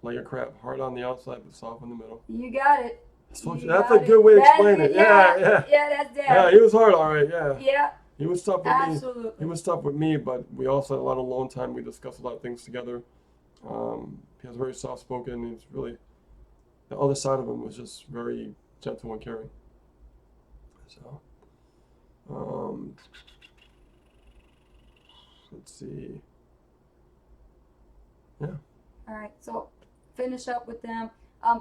Like a crab, hard on the outside, but soft in the middle. You got it. So You that's got a good way to That's explain it. Yeah. Yeah, that's Yeah, Dad. he was hard, all right. Yeah, Yeah, he was tough with me. He absolutely. was tough with me, but we also had a lot of alone time. We discussed a lot of things together. He was very soft spoken. He's really, the other side of him was just very gentle and caring. So, let's see. Yeah. All right, so finish up with them.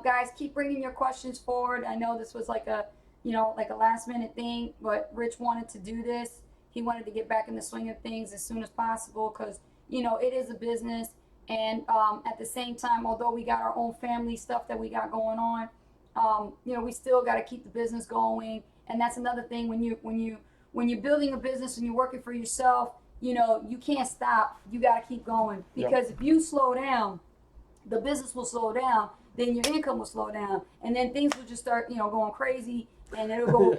Guys, keep bringing your questions forward. I know this was like a last minute thing, but Rich wanted to do this. He wanted to get back in the swing of things as soon as possible because, you know, it is a business. And at the same time, although we got our own family stuff that we got going on, you know, we still got to keep the business going. And that's another thing when you're building a business and you're working for yourself, you know, you can't stop. You got to keep going because if you slow down, the business will slow down. Then your income will slow down, and then things will just start, you know, going crazy, and it'll go.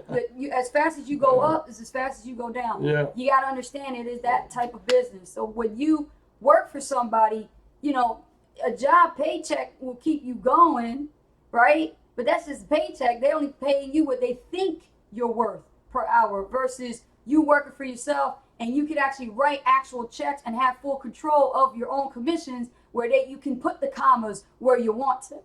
As fast as you go up is as fast as you go down. Yeah. You got to understand it is that type of business. So when you work for somebody, you know, a job paycheck will keep you going, right? But that's just a paycheck. They only paying you what they think you're worth per hour versus you working for yourself, and you could actually write actual checks and have full control of your own commissions where you can put the commas where you want to.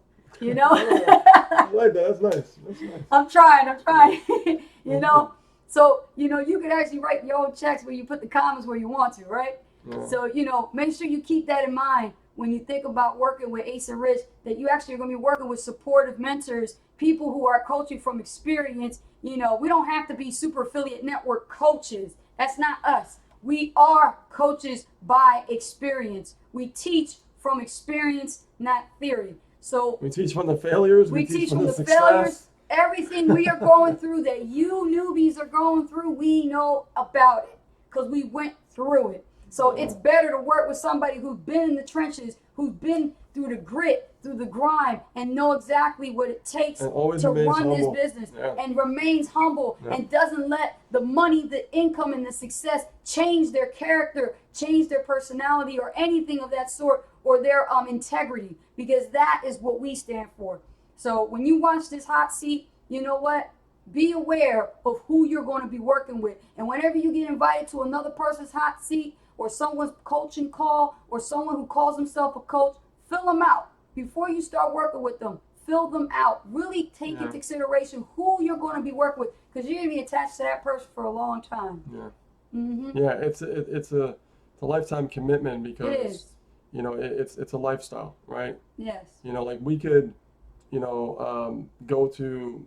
You know? I like that. That's nice. That's nice. I'm trying. You know? So, you know, you can actually write your own checks where you put the commas where you want to, right? Yeah. So, you know, make sure you keep that in mind when you think about working with Ace and Rich, that you actually are going to be working with supportive mentors, people who are coaching from experience. You know, we don't have to be Super Affiliate Network coaches. That's not us. We are coaches by experience. We teach from experience, not theory. So We teach from the failures. we teach from the the success. failures. Everything we are going through that you newbies are going through, we know about it because we went through it. So it's better to work with somebody who's been in the trenches, who's been through the grit, through the grind, and know exactly what it takes And always to remains run humble. this business, Yeah. and remains humble, Yeah. and doesn't let the money, the income, and the success change their character, change their personality, or anything of that sort, or their integrity, because that is what we stand for. So when you watch this hot seat, you know what? Be aware of who you're going to be working with. And whenever you get invited to another person's hot seat, or someone's coaching call, or someone who calls himself a coach, fill them out. Before you start working with them, fill them out. Really take into consideration who you're going to be working with, because you're going to be attached to that person for a long time. Yeah. Mm-hmm. Yeah. It's a lifetime commitment because It is. you know it's a lifestyle, right? Yes. You know, like we could, you know, go to,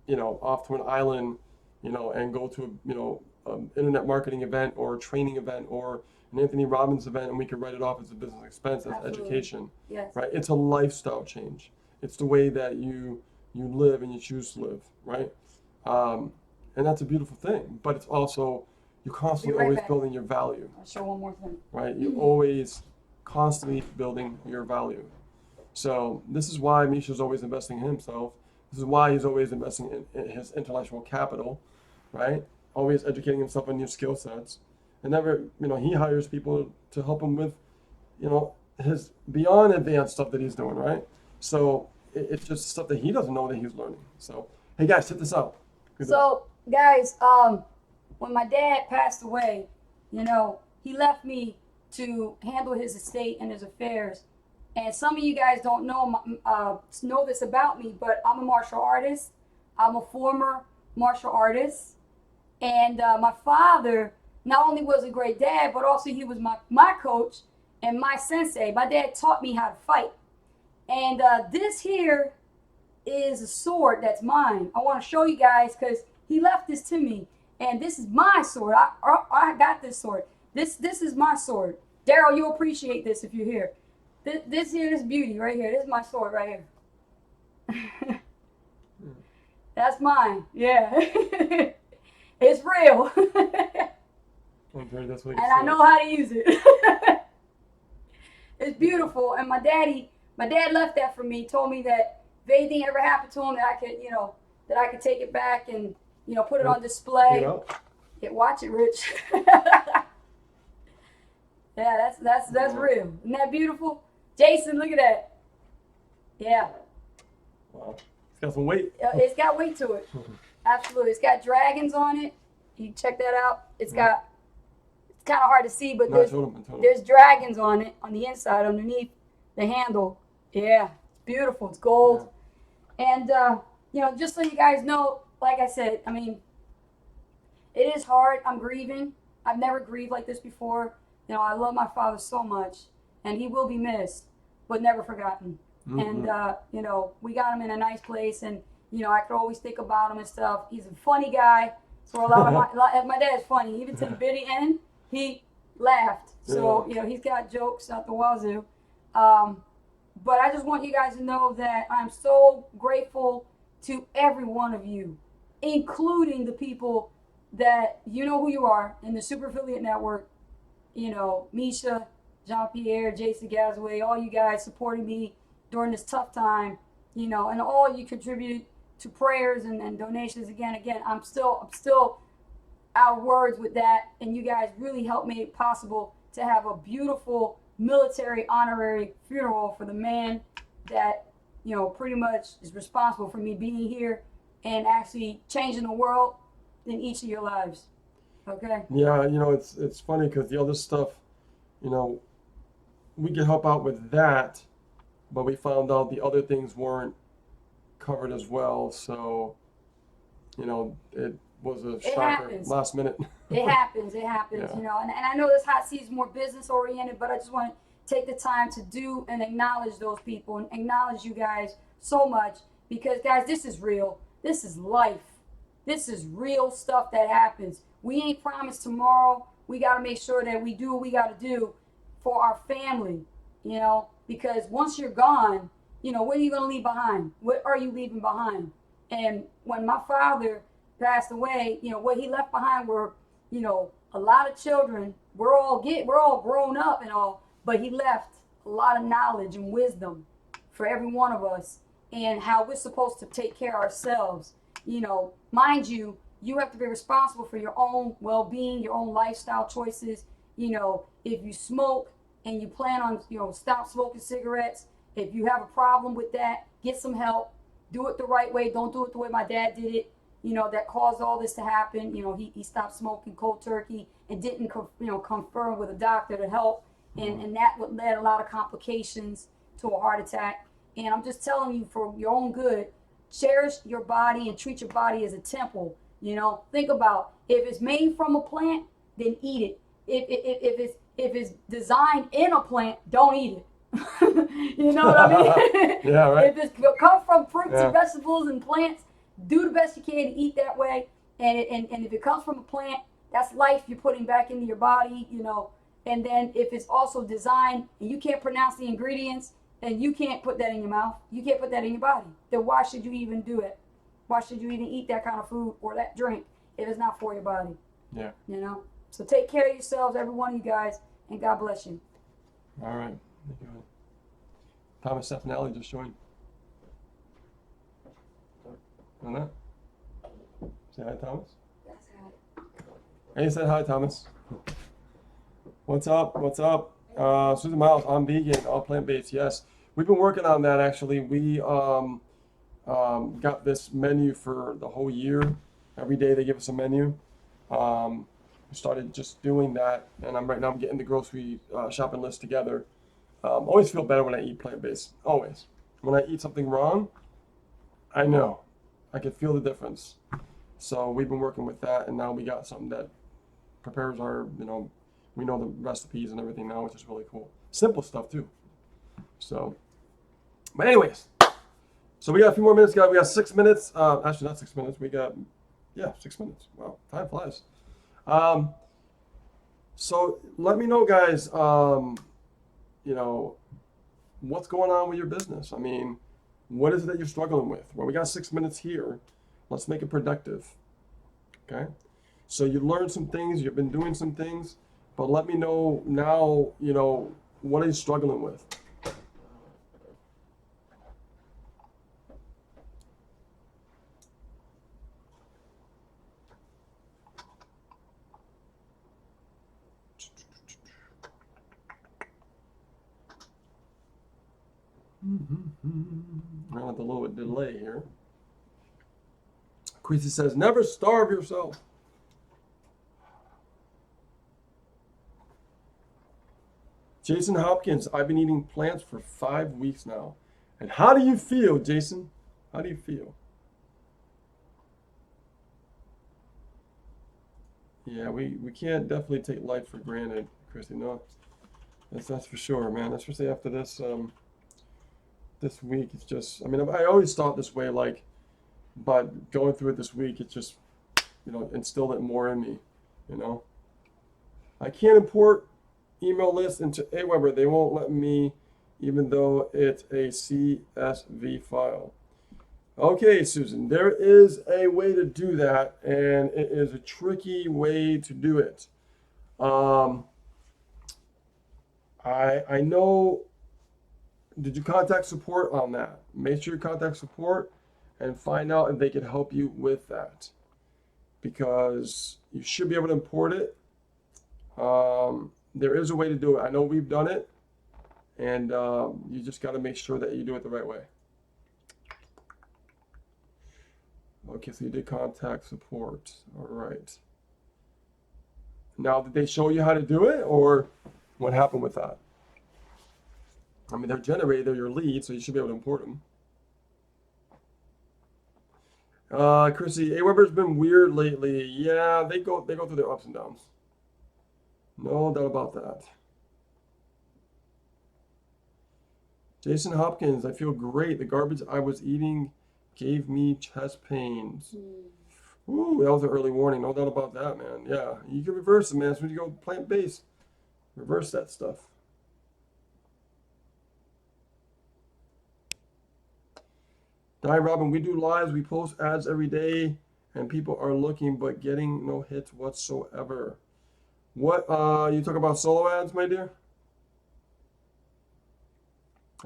you know, off to an island, you know, and go to a, you know, internet marketing event or a training event or an Anthony Robbins event, and we could write it off as a business expense, as Absolutely. education, Yes. right? It's a lifestyle change. It's the way that you live and you choose to live, right? And that's a beautiful thing. But it's also you're constantly right always back. building your value, I'll show one more thing. right? You're always constantly building your value. So this is why Misha's always investing in himself. This is why he's always investing in his intellectual capital, right? Always educating himself on new skill sets. And never, you know, he hires people to help him with, you know, his beyond advanced stuff that he's doing, right? So it's just stuff that he doesn't know that he's learning. So, hey guys, check this out. So, guys, when my dad passed away, you know, he left me to handle his estate and his affairs. And some of you guys don't know this about me, but I'm a martial artist. I'm a former martial artist. And my father not only was a great dad, but also he was my coach and my sensei. My dad taught me how to fight. And this here is a sword that's mine. I want to show you guys because he left this to me. And this is my sword. I got this sword. This is my sword. Daryl, you'll appreciate this if you're here. This beauty right here. This is my sword right here. That's mine. Yeah. It's real. That's what And I know how to use it. It's beautiful. And my dad left that for me. Told me that if anything ever happened to him, that I could, you know, that I could take it back and, you know, put it on display. You know? Yeah, watch it, Rich. Yeah, that's real. Isn't that beautiful? Jason, look at that. Yeah. Wow. It's got some weight. It's got weight to it. Absolutely. It's got dragons on it. You check that out. It's kind of hard to see, but No, I told him. there's dragons on it on the inside, underneath the handle. Yeah, it's beautiful. It's gold. Yeah. And, you know, just so you guys know, like I said, I mean, it is hard. I'm grieving. I've never grieved like this before. You know, I love my father so much, and he will be missed, but never forgotten. Mm-hmm. And, you know, we got him in a nice place, and, you know, I could always think about him and stuff. He's a funny guy. So a lot of my dad's funny. Even to the very end, he laughed. So, you know, he's got jokes out the wazoo. But I just want you guys to know that I'm so grateful to every one of you, including the people that you know who you are in the Super Affiliate Network. You know, Misha, Jean-Pierre, Jason Gazaway, all you guys supporting me during this tough time, you know, and all you contributed to prayers and donations. Again, I'm still out of words with that, and you guys really helped make it possible to have a beautiful military honorary funeral for the man that, you know, pretty much is responsible for me being here and actually changing the world in each of your lives. Okay? Yeah, you know, it's funny because the other stuff, you know, we can help out with that, but we found out the other things weren't covered as well. So, you know, it was a shocker happens. last minute. It happens, Yeah. you know, and I know this hot seat is more business oriented, but I just want to take the time to do and acknowledge those people and acknowledge you guys so much, because guys, this is real. This is life. This is real stuff that happens. We ain't promised tomorrow. We got to make sure that we do what we got to do for our family, you know, because once you're gone, you know, what are you going to leave behind? What are you leaving behind? And when my father passed away, you know, what he left behind were, you know, a lot of children. We're all grown up and all, but he left a lot of knowledge and wisdom for every one of us, and how we're supposed to take care of ourselves. You know, mind you, you have to be responsible for your own well-being, your own lifestyle choices. You know, if you smoke and you plan on, you know, stop smoking cigarettes, if you have a problem with that, get some help. Do it the right way. Don't do it the way my dad did it, you know, that caused all this to happen. You know, he stopped smoking cold turkey and didn't, you know, confirm with a doctor to help. And that would led a lot of complications to a heart attack. And I'm just telling you, for your own good, cherish your body and treat your body as a temple. You know, think about, if it's made from a plant, then eat it. If it's designed in a plant, don't eat it. You know what I mean? Yeah, right. If it's come from fruits Yeah. and vegetables and plants, do the best you can to eat that way. And if it comes from a plant, that's life you're putting back into your body, you know. And then if it's also designed and you can't pronounce the ingredients and you can't put that in your mouth, you can't put that in your body, then why should you even do it? Why should you even eat that kind of food or that drink if it's not for your body? Yeah. You know? So take care of yourselves, every one of you guys, and God bless you. All right. Thank you. Thomas Stefanelli just joined. On that? Say hi, Thomas. That's it. Hey, you said hi, Thomas. What's up? What's up? Susan Miles, I'm vegan, all plant-based. Yes, we've been working on that actually. We got this menu for the whole year. Every day they give us a menu. We started just doing that, and right now I'm getting the grocery shopping list together. Always feel better when I eat plant-based. Always. When I eat something wrong, I know. I can feel the difference. So we've been working with that, and now we got something that prepares our, you know, we know the recipes and everything now, which is really cool. Simple stuff too. So, but anyways, so we got a few more minutes, guys. We got 6 minutes. Actually, not 6 minutes. We got, 6 minutes. Wow, time flies. So let me know, guys. You know, what's going on with your business? I mean, what is it that you're struggling with? Well, we got 6 minutes here. Let's make it productive. Okay. So you learned some things. You've been doing some things. But let me know now, you know, what are you struggling with? I have a little bit delay here. Queasy says, never starve yourself. Jason Hopkins, I've been eating plants for 5 weeks now. And how do you feel, Jason? How do you feel? Yeah, we can't definitely take life for granted, Christy. No, that's for sure, man. Especially after this this week. It's just, I mean, I always thought this way, like, but going through it this week, it just, you know, instilled it more in me, you know. I can't import email lists into Aweber. They won't let me, even though it's a CSV file. Okay, Susan, there is a way to do that, and it is a tricky way to do it. I know, did you contact support on that? Make sure you contact support and find out if they can help you with that, because you should be able to import it. There is a way to do it. I know we've done it, and you just got to make sure that you do it the right way. Okay, so you did contact support. All right. Now, did they show you how to do it, or what happened with that? I mean, they're generated, they're your lead, so you should be able to import them. Chrissy, Aweber's been weird lately. Yeah, they go through their ups and downs. No doubt about that. Jason Hopkins, I feel great. The garbage I was eating gave me chest pains. Ooh, that was an early warning. No doubt about that, man. Yeah, you can reverse it, man. As when you go plant-based, reverse that stuff. Di Robin, we do lives, we post ads every day, and people are looking but getting no hits whatsoever. What, you talk about solo ads, my dear?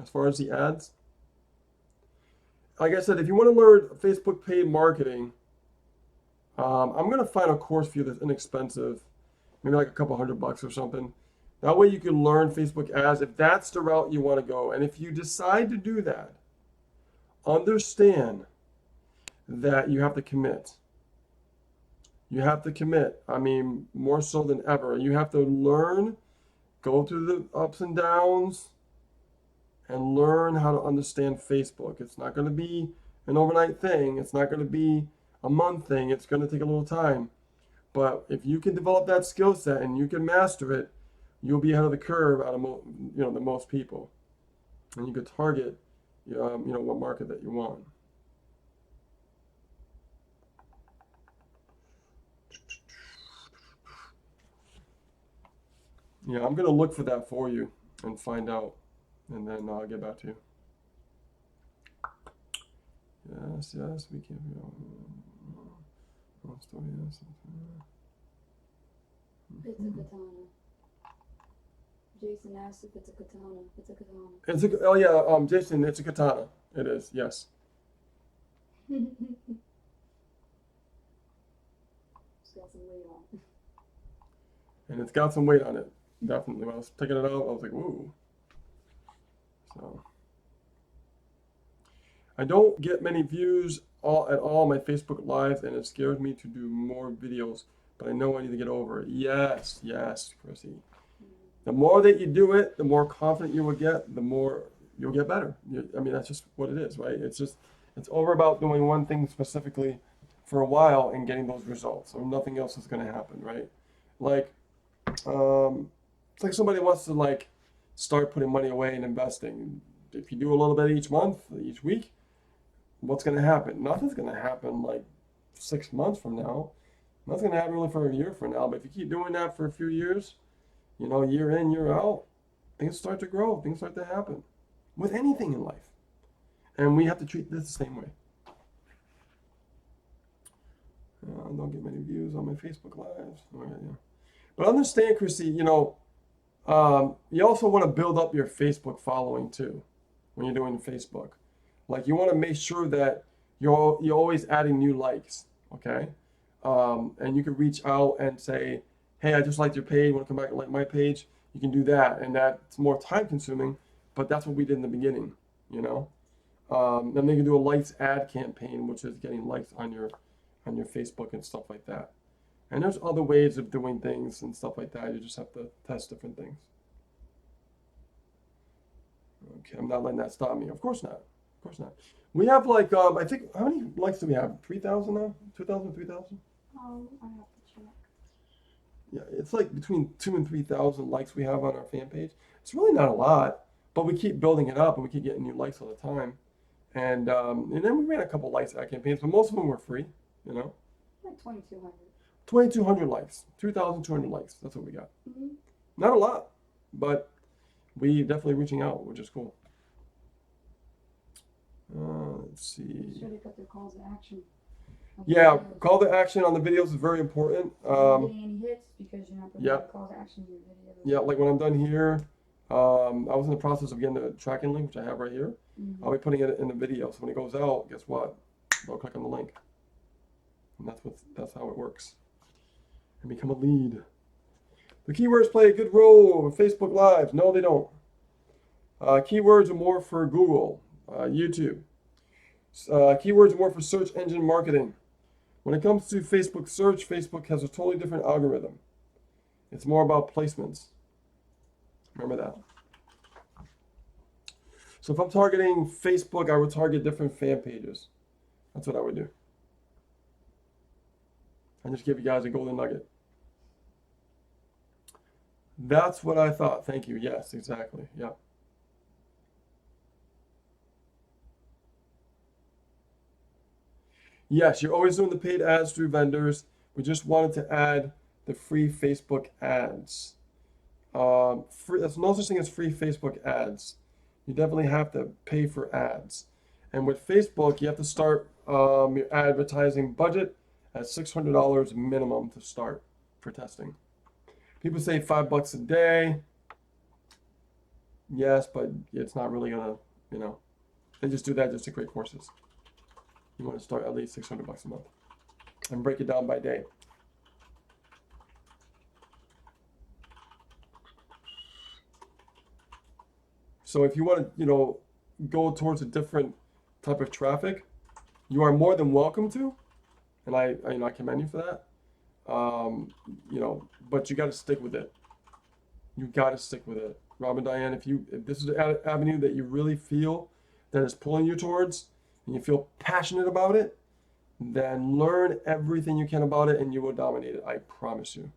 As far as the ads? Like I said, if you want to learn Facebook paid marketing, I'm going to find a course for you that's inexpensive, maybe like a couple $100 or something. That way you can learn Facebook ads if that's the route you want to go. And if you decide to do that, understand that you have to commit. You have to commit. I mean, more so than ever. You have to learn, go through the ups and downs, and learn how to understand Facebook. It's not going to be an overnight thing. It's not going to be a month thing. It's going to take a little time. But if you can develop that skill set and you can master it, you'll be ahead of the curve out of the most people, and you could target what market that you want. Yeah, I'm gonna look for that for you and find out, and then I'll get back to you. Yes, we can. Story, yes. It's a katana. Jason asked if it's a katana. It's a katana. Jason, it's a katana. It is, yes. It's got some weight on it. And it's got some weight on it, definitely. When I was taking it out, I was like, ooh. So, I don't get many views at all on my Facebook Lives, and it scares me to do more videos, but I know I need to get over it. Yes, Chrissy. The more that you do it, the more confident you will get, the more you'll get better. I mean, that's just what it is, right? It's over about doing one thing specifically for a while and getting those results. So nothing else is going to happen, right? Like, it's like somebody wants to start putting money away and investing. If you do a little bit each month, each week, what's going to happen? Nothing's going to happen like 6 months from now. Nothing's going to happen really for a year from now. But if you keep doing that for a few years, year in, year out, things start to grow, things start to happen with anything in life. And we have to treat this the same way. I don't get many views on my Facebook Lives. But understand, Chrissy, you also want to build up your Facebook following too when you're doing Facebook. Like, you want to make sure that you're always adding new likes, okay? And you can reach out and say, hey, I just liked your page, want to come back and like my page? You can do that, and that's more time consuming, but that's what we did in the beginning, Then they can do a likes ad campaign, which is getting likes on your Facebook and stuff like that. And there's other ways of doing things and stuff like that. You just have to test different things. Okay, I'm not letting that stop me. Of course not. We have I think, how many likes do we have? 3,000 now? 2,000, 3,000? Oh, I have to check. Yeah, it's like between 2,000 and 3,000 likes we have on our fan page. It's really not a lot, but we keep building it up and we keep getting new likes all the time. And then we ran a couple likes ad campaigns, but most of them were free, Like 2,200. 2,200 likes, 2,200 likes. That's what we got. Mm-hmm. Not a lot, but we definitely reaching out, which is cool. Let's see. Sure they got their calls to action. Yeah, call to action on the videos is very important. Not getting any hits because you're not putting a call to action in your videos. Yeah, like when I'm done here, I was in the process of getting the tracking link, which I have right here. Mm-hmm. I'll be putting it in the video. So when it goes out, guess what? They'll click on the link. And that's how it works. And become a lead. The keywords play a good role with Facebook Live. No, they don't. Keywords are more for Google, YouTube. Keywords are more for search engine marketing. When it comes to Facebook search, Facebook has a totally different algorithm. It's more about placements. Remember that. So if I'm targeting Facebook, I would target different fan pages. That's what I would do. And just give you guys a golden nugget. That's what I thought. Thank you. Yes, exactly. Yeah. Yes, you're always doing the paid ads through vendors. We just wanted to add the free Facebook ads. There's no such thing as free Facebook ads. You definitely have to pay for ads. And with Facebook, you have to start your advertising budget at $600 minimum to start for testing. People say $5 a day. Yes, but it's not really gonna, they just do that just to create courses. You want to start at least $600 a month and break it down by day. So if you want to, go towards a different type of traffic, you are more than welcome to, and I commend you for that. But you got to stick with it. You got to stick with it, Rob and Diane. If this is an avenue that you really feel that is pulling you towards, and you feel passionate about it, then learn everything you can about it, and you will dominate it. I promise you.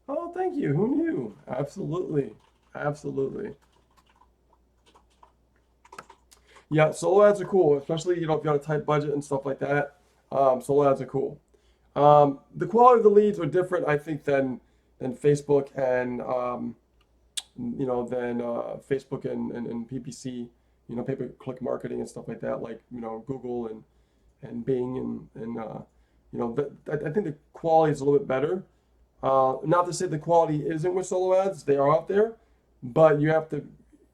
Oh, thank you. Who knew? Absolutely. Absolutely. Yeah, solo ads are cool, especially, if you got a tight budget and stuff like that. Solo ads are cool. The quality of the leads are different, I think, than Facebook and, Facebook and PPC, pay-per-click marketing and stuff like that, like, Google and Bing I think the quality is a little bit better. Not to say the quality isn't with solo ads, they are out there, but you have to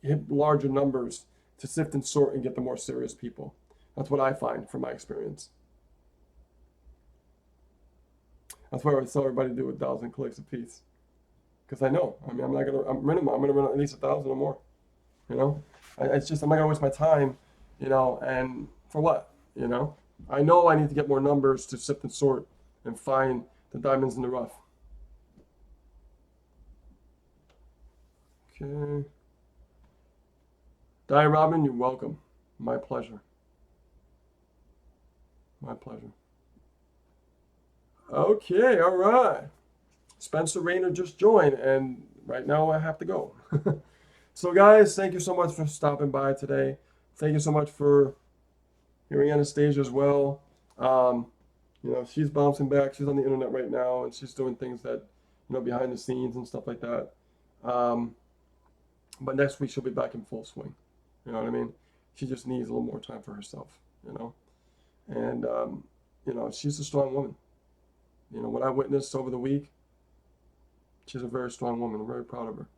hit larger numbers to sift and sort and get the more serious people. That's what I find from my experience. That's why I would tell everybody to do 1,000 clicks a piece. Because I'm gonna run at least 1,000 or more. It's just, I'm not gonna waste my time, and for what, I know I need to get more numbers to sift and sort and find the diamonds in the rough. Okay. Diane Robin, you're welcome. My pleasure. My pleasure. Okay, all right. Spencer Rayner just joined, and right now I have to go. So, guys, thank you so much for stopping by today. Thank you so much for hearing Anastasia as well. She's bouncing back. She's on the internet right now, and she's doing things that, behind the scenes and stuff like that. But next week she'll be back in full swing. You know what I mean? She just needs a little more time for herself, And, she's a strong woman. What I witnessed over the week, she's a very strong woman. I'm very proud of her,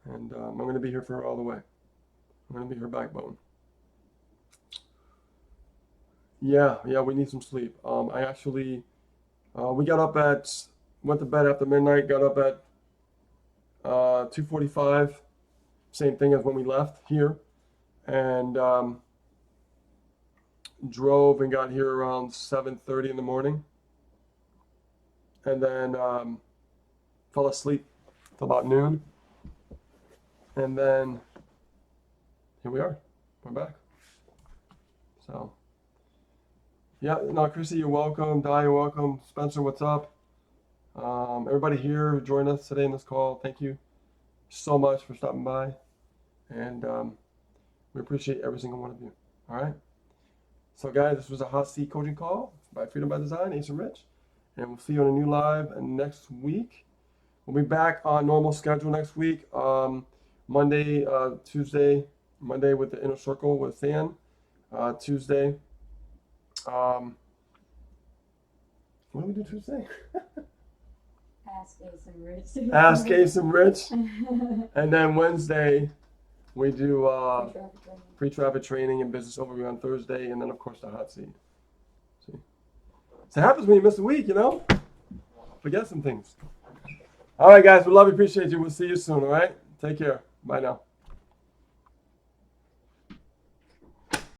And I'm going to be here for her all the way. I'm going to be her backbone. Yeah, we need some sleep. I actually, we went to bed after midnight, got up at 2:45, same thing as when we left here, and drove and got here around 7:30 in the morning, and then fell asleep till about noon, and then here we are. We're back. So, yeah, no, Chrissy, you're welcome. Di, you're welcome. Spencer, what's up? Everybody here who joined us today in this call, thank you so much for stopping by. And we appreciate every single one of you. All right? So, guys, this was a hot seat coaching call by Freedom by Design, Ace and Rich. And we'll see you on a new live next week. We'll be back on normal schedule next week. Monday with the Inner Circle with Than. Tuesday. What do we do Tuesday? Ask Ace and Rich. Ask Ace and Rich. And then Wednesday, we do pre-traffic training and business overview on Thursday. And then, of course, the hot seat. See? So it happens when you miss a week, Forget some things. All right, guys. We love you. Appreciate you. We'll see you soon, all right? Take care. Bye now.